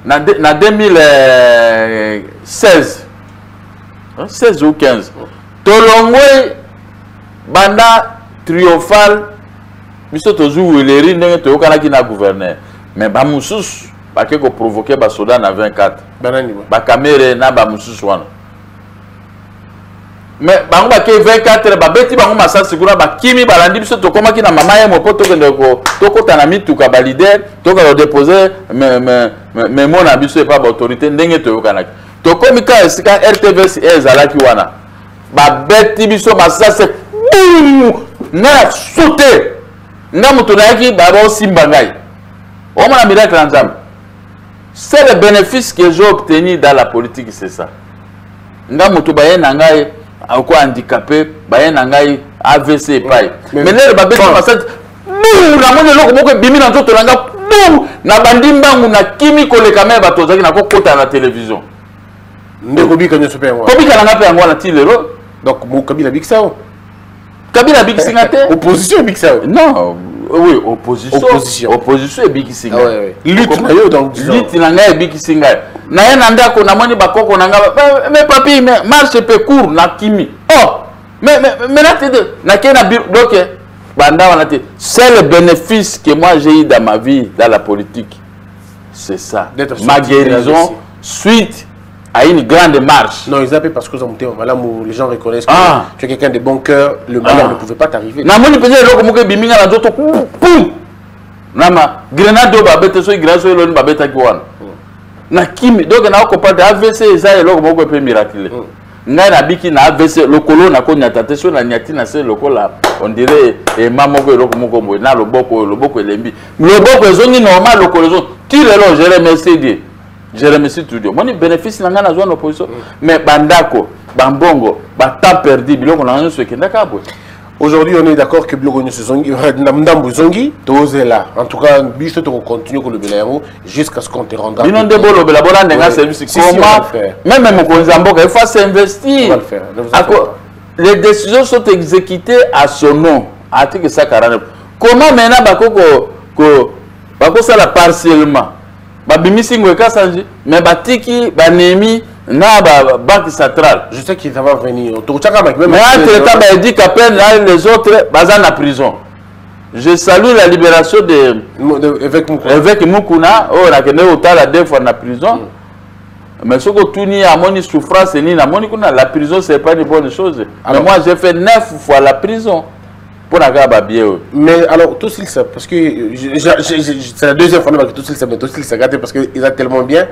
na 2016 16 ou 15. Tolongwe banda triomphal biso tozu weleri ndenge toyokana ki na gouverneur mais ba mususu bake ko provoquer ba soda na 24 ba kamere na ba mususu wana mais bango bake 24 ba beti bango masa sigura ba kimi balandi biso tokoma ki na mama ye mopo tokende ko tokota na mituka ba leader toka déposer mais mon abiso pas ba autorité ndenge toyokana tokomi ka esika RTVC ezalaki wana ba beti biso masase na sauté nga muto nayaki baba simba ngai o mona miracle nzambe. C'est le bénéfice que j'ai obtenu dans la politique, c'est ça. Nga muto baye na ngai ako handicapé baye na ngai AVC pai mais le ba beti masase na mona loko moko bimi na nzoto nga na bandi mbangu na kimi koleka me bato zaki na kokota na télévision. Ndeko bika nyo super ngwa. Kobika na pe ngwa na tilero. Donc mo Kabila Bixao. Kabila Bixingate. Opposition Bixao. Non, oui, opposition. Opposition et Bixisinga. Ah ouais. Lutte na yo donc lutte na ngai Bixisinga. Na ye na ndako na moni bakoko na nga mais papi mais marche pe court na kimi. Oh, mais na te na ke na donc banda wana te. C'est le bénéfice que moi j'ai eu dans ma vie dans la politique. C'est ça. Ma guérison suite à une grande marche. Non, ils appellent parce que les gens reconnaissent que tu es quelqu'un de bon cœur, le malheur ne pouvait pas t'arriver. Na moni pese loko moko biminga na nzoto pum. Nama grenade ba bete so grâce lo ba beta ki wana. Na kimi donc na ko parler AVC eza loko moko pe miracle. Ngai na biki na AVC lokolo na ko nyata te so na nyati na se lokola on dirait et maman ko loko moko mo na loboko elembi. Loboko ezongi normal lokolo zo tire lo je remercie Dieu. Je remercie tout Dieu. Moi, je bénéficie de la opposition. Mais Bandako, Bambongo, temps perdu, aujourd'hui, on est d'accord que Blogonyo Zongi, Namdambu Zongi, tu es là. En tout cas, tu continues avec le Belayamo jusqu'à ce qu'on te rendra. Comment même il faut s'investir. On va le faire. Les décisions sont exécutées à son nom. Comment maintenant, Bako ça la partiellement? babimisi ngweka sanji mais batiki banemi na banque centrale. Je sais qu'ils vont venir. Mais entre-temps, il dit qu'à peine les autres basent en prison. Je salue la libération de évêque Mukuna. Oh, la kende otala deux fois en prison. Mais ce que tout ni a moni souffrance ni na moni kuna la prison c'est pas une bonne chose. Mais moi j'ai fait 9 fois la prison pour la gababier. Mais alors tout ça parce que c'est la deuxième fois que tout ça mais tout ça gâté parce que ils a tellement bien.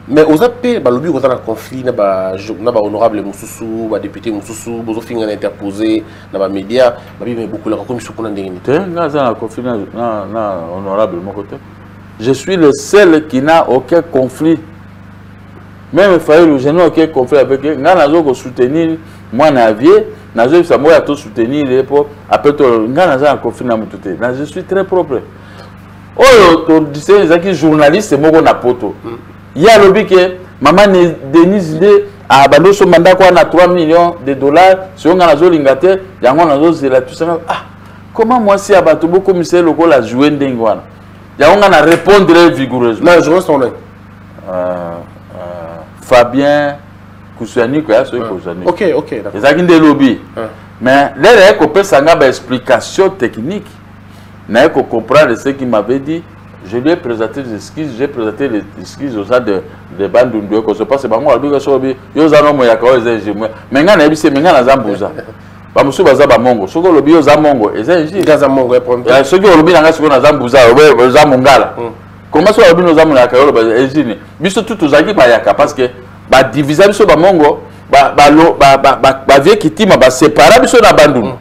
Mais aux appels balobi on a un conflit na ba honorable Moussousou, ba député Moussousou, bozo finga interposé na ba média, ba bi beaucoup la commission kuna ndenge ni. Ngaza na conflit na honorable mon côté. Je suis le seul qui n'a aucun conflit. Même Fayoulou, je n'ai aucun conflit avec eux. Nga nazo ko soutenir moi na vie, nazo sa moi to soutenir les pour après to nga naza en conflit na mututé. Je suis très propre. Oh to disais les journalistes moko na poto. Il y a lobby que maman Denise de a bando so mandat quoi na 3 millions de dollars sur nga nazo lingate yango nazo zela tout ça. Ah comment moi si abato beaucoup commissaire local la jouer ndenge wana. Yango nga na répondre vigoureusement. Non, je reste ton nom. Fabien Koussani quoi c'est Koussani. OK, d'accord. Les agents de lobby. Mais là il peut sanga ba explication technique. Na ko comprendre ce qu'il m'avait dit. Je lui ai présenté des excuses, j'ai présenté les excuses aux gens de Bandundu que je passe par moi albika sobi yo zano mo yakao ezenje mais nga na ebise menga na zambuza. Ba musu baza ba mongo. Soko lobi yo za mongo ezenje gaza mongo e problème. Soko lobi na nga soko na zambuza we za mongala. Comment ça lobi no za monaka yo ba ezine. Biso tout ozaki ba yaka parce que ba diviser biso ba mongo ba vie kitima ba séparer biso na Bandundu.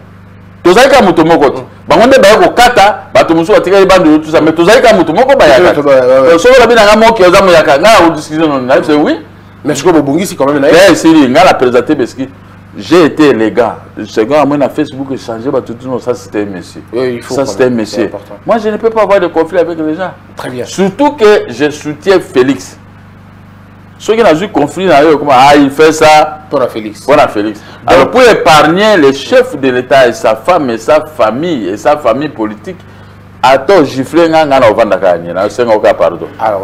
Tozaki ka muto moko. Bangonde ba ko kata bato musu batika Bandundu tout ça mais tozaki ka muto moko ba yaka. Soko lobi na nga moki yo za moyaka nga o discussion na c'est oui. Mais je ko bongisi quand même na. Eh c'est nga la présenter parce que j'ai été élégant. Second, à moi, na Facebook, j'ai changé, ça c'était un monsieur. Oui, il faut ça c'était un monsieur. Moi, je ne peux pas avoir de conflit avec les gens. Très bien. Surtout que je soutiens Félix. Ceux qui ont eu conflit, il fait ça pour Félix. Pour Félix. Alors, pour épargner le chef de l'État et sa femme et sa famille politique, attends, gifler, alors,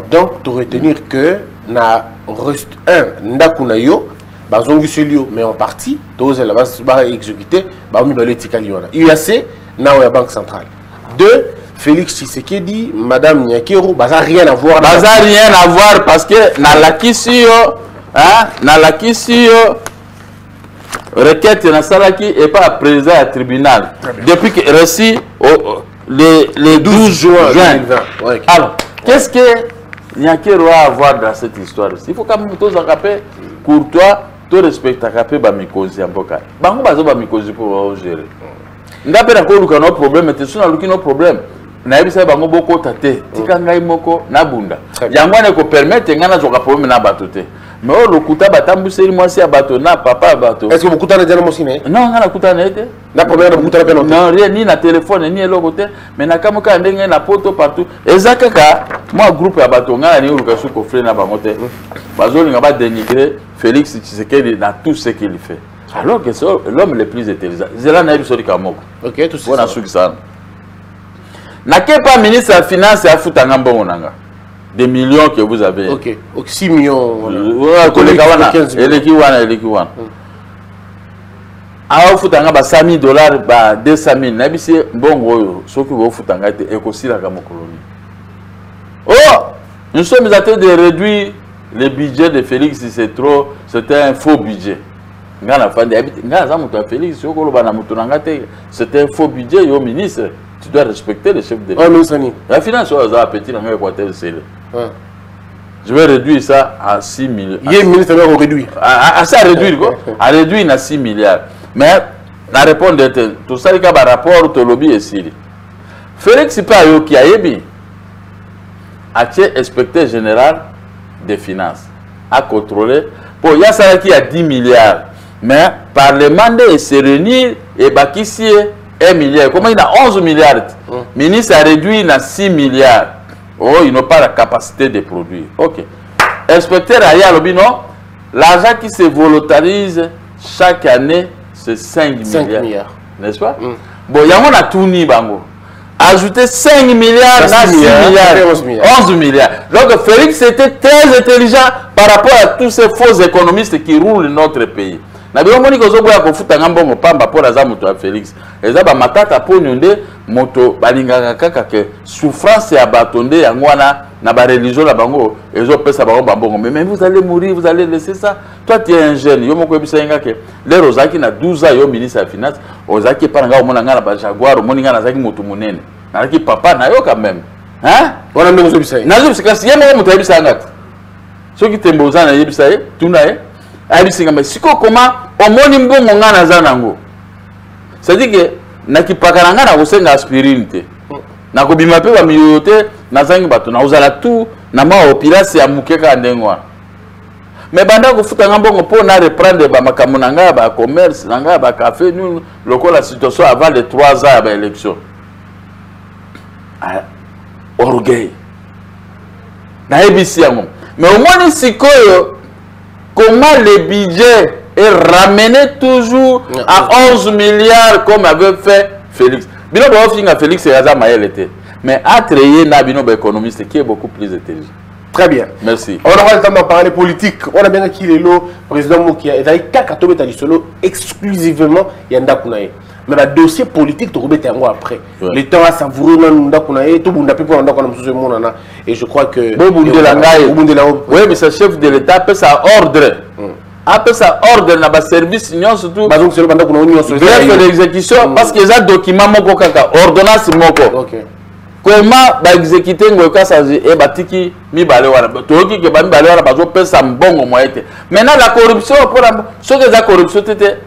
donc, pour retenir que, na Ndakunayo, mais en partie, tous les va exécuter, UAC, na la Banque centrale. 2, Félix Tshisekedi, Madame Nyakero, ça n'a rien à voir. Ça n'a rien à voir parce que dans la Kissio, requête na salaki et pas président à tribunal. Depuis que reçu le 12 juin 2020. Ouais. Alors, qu'est-ce que Nyakero a à voir dans cette histoire? Il faut quand même tous en rappeler courtois. Tu respectes ta capé ba mikozi amboka. Bango bazo ba mikozi pour gérer. Ngape na ko luka no problème te suna luki no problème. Na yebisa bango boko tate. Tika ngai moko na bunda. Yango ne ko permettre ngana zoka problème na batote. Mais o lokuta batambuseli mwasi ya bato na papa bato. Est-ce que vous coutez déjà mosine? Non, ngana kutana ete. Na problème na kutana peno. Non, rien ni na téléphone ni eloko te, mais na kamuka ndenge na poto partout. Ezakaka moi groupe ya bato ngana ni luka su ko frère na bango te. Bazoli ngaba dénigrer Félix Tshisekedi dans tout ce qu'il fait. Alors que c'est l'homme le plus intelligent. C'est là que je Kamoko. Ok, tout ça. Ça. N'a pas ministre de la Finance et à Foutangamba Onanga. Des millions que vous avez. Ok, 6 millions. Voilà. 15 millions. Alors, Foutangamba 100 000 $, 200 000. N'abissez bon, ce que vous Foutanga est aussi la Gamokolonie. Oh, nous sommes en train de réduire. Le budget de Félix, c'était un faux budget. C'était un faux budget, yo ministre. Tu dois respecter le chef de l'État. La finance, je vais réduire ça à 6 milliards. Il y a un ministre qui a réduit. À ça, réduire quoi? À réduire à 6 milliards. Mais la réponse est tout ça, il y a un rapport de lobby ici. Félix, c'est pas yo qui a ébi. A-t-il inspecteur général des finances à contrôler pour il y a ça qui a 10 milliards mais par le mandat se réunir et ici 1 milliard comment il a 11 milliards ministre a réduit à 6 milliards oh ils n'ont pas la capacité de produire ok inspecteur Aya Lobino l'argent qui se volontarise chaque année c'est 5 milliards n'est-ce pas bon il y a on a tout ni bango ajouté 5 milliards à 6 milliards, 11 milliards. Donc Félix était très intelligent par rapport à tous ces faux économistes qui roulent notre pays. Na bien moni ko zo boya ko futa ngambongo pamba pour aza moto ya Félix. Eza ba matata po nyonde moto balingaka kaka ke souffrance ya batonde yango wana na ba religion la bango ezo pesa bango bambongo. Mais vous allez mourir, vous allez laisser ça. Toi tu es un jeune, yo moko ebisa nga ke le rozaki na 12 ans yo ministre ya finance, ozaki pa nga omona nga na ba Jaguar, omoni nga na zaki moto munene. Na ki papa na yo quand même. Hein? Wana ndongo zo bisa. Na zo bisa kasi yemo moto ebisa nga. Soki tembo za na yebisa ye, tuna ye. Abisinga mais siko comment omoni mbongo nga na za nango. C'est-à-dire que nakipaka nga na kosenga aspirine te. Na kobima pe ba miyote na zangi bato na uzala tout na ma opirasi ya mukeka ndengwa. Mais banda ko futa nga mbongo po na reprendre ba makambo na nga ba commerce na nga ba café nous lokola situation avant les 3 ans ba élection. Orgueil. Na ebisi yango. Mais au moins sikoyo comment le budget est ramené toujours à 11 milliards comme avait fait Félix. Bino ba ofinga Félix et Raza Maël était. Mais à créer na bino ba économiste qui est beaucoup plus intelligent. Très bien. Merci. On aura le temps de parler politique. On a bien qu'il est le président Mokia. Il a eu 4 solo exclusivement Yanda Kunae. Mais le dossier politique, tu remets un mois après. Le temps à savourer Nanda Kunae, tout le monde a pu prendre Nanda. Et je crois que. Oui, mais ce chef de l'État peut ça ordre. Après ça ordre dans le service union surtout. Donc c'est le mandat qu'on a union sur l'exécution parce que les documents moko kaka ordonnance moko. OK. Comment ba exécuter ngoka ça et batiki mi balé wala toki ke ba mi balé wala bazo pesa mbongo moyete. Maintenant la corruption pour ce que la corruption était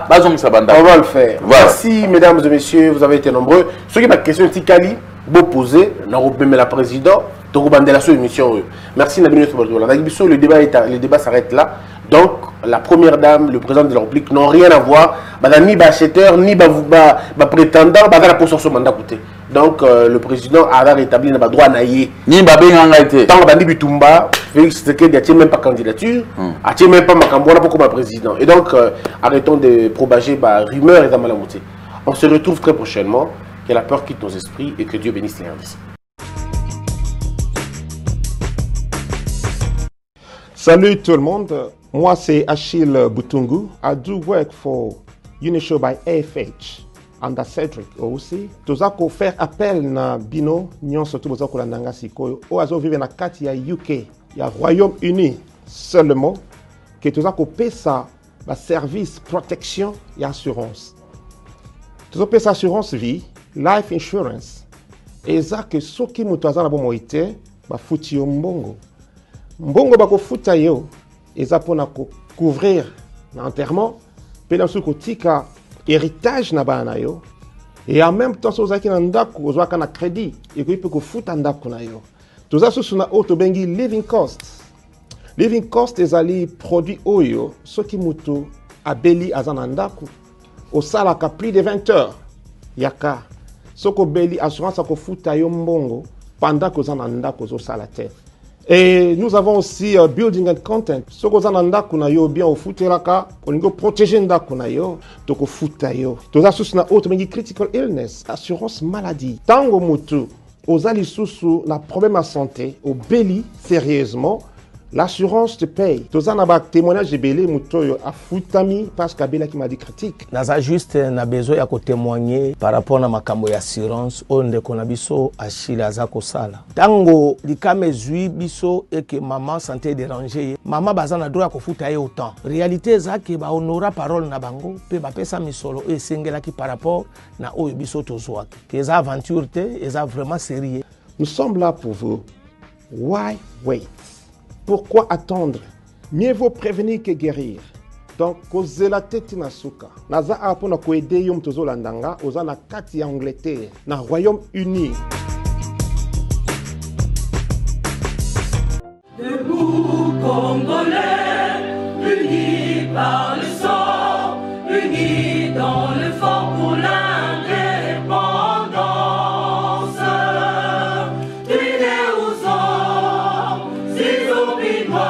bazong sa banda. On va le faire. Voilà. Merci mesdames et messieurs, vous avez été nombreux. Ce qui est ma question Tikali beau poser na robemela la président to robandela sur émission. Merci na minute le débat s'arrête là. Donc, la première dame, le président de la République n'ont rien à voir. Ni acheteur, ni prétendant, la position sur mandat côté. Donc, le président a rétabli le droit à y. Ni babenganga été. Tant que Bitumba, Félix Tshisekedi n'a même pas candidature, n'a même pas Makambouana pour comme président. Et donc, arrêtons de propager les rumeurs et les malamoutés. On se retrouve très prochainement. Que la peur quitte nos esprits et que Dieu bénisse les RDC. Salut tout le monde. Moi, c'est Achille Boutungu. I do work for Unishow by AFH and Cedric aussi. Tozako faire appel na bino nyonso to bozako landanga sikoyo. O azo vive na kati ya UK, ya Royaume-Uni seulement que tozako pesa ba service protection et assurance. Tozako pesa assurance vie, life insurance. Eza que soki mutu azana bo moite ba futi yo mbongo. Mbongo bako futa yo. Eza pona couvrir l'enterrement, puis dans ce tika héritage na bana yo, et en même temps so zaki na ndako ozwaka na crédit et ko peut ko futa ndako na yo. Toza so na auto bengi living cost. Living cost ezali produit oyo soki mutu abeli azana ndako osala ka plus de 20 heures yaka soko beli assurance ko futa yo mbongo pendant que ozana ndako zo sala te. Et nous avons aussi building and content. Ce que vous avez kuna yo bien au futeraka, on go protéger ndakuna yo, donc au futayo. Tous as na autre mais critical illness, assurance maladie. Tango mutu, aux ali susu na problème à santé, au belly sérieusement, l'assurance te paye. Tous as na témoignage de belé mutoyo a futami parce qu'abela qui m'a dit critique. Naza juste na besoin ya ko témoigner par rapport na makambo ya assurance onde kona biso Achille azako sala. Tango likame zui biso et que maman santé dérangée, maman bazana droit ko futa ye autant. Réalité za ke ba honora parole na bango pe ba pesa misolo e sengela ki par rapport na oyo biso tozwa. Que za aventure te, eza vraiment sérieux. Nous sommes là pour vous. Why wait? Pourquoi attendre? Mieux vaut prévenir que guérir. Donc, kozela tete na suka. Naza apona ko aider yom tozo landanga, oza na kati ya Angleterre, na Royaume-Uni. Debout Congolais, unis par le sang, unis dans le fort pour l'indépendance. Unis aux hommes, si obinois,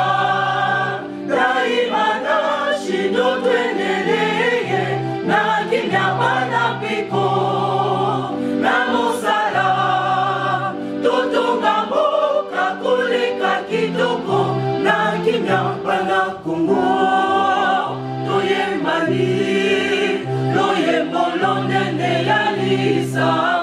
daimana shino tweneleye, na kinyama na piko, na mosala. Nyambana Congo, Toye Mali, Loye Molonde Neyalisa.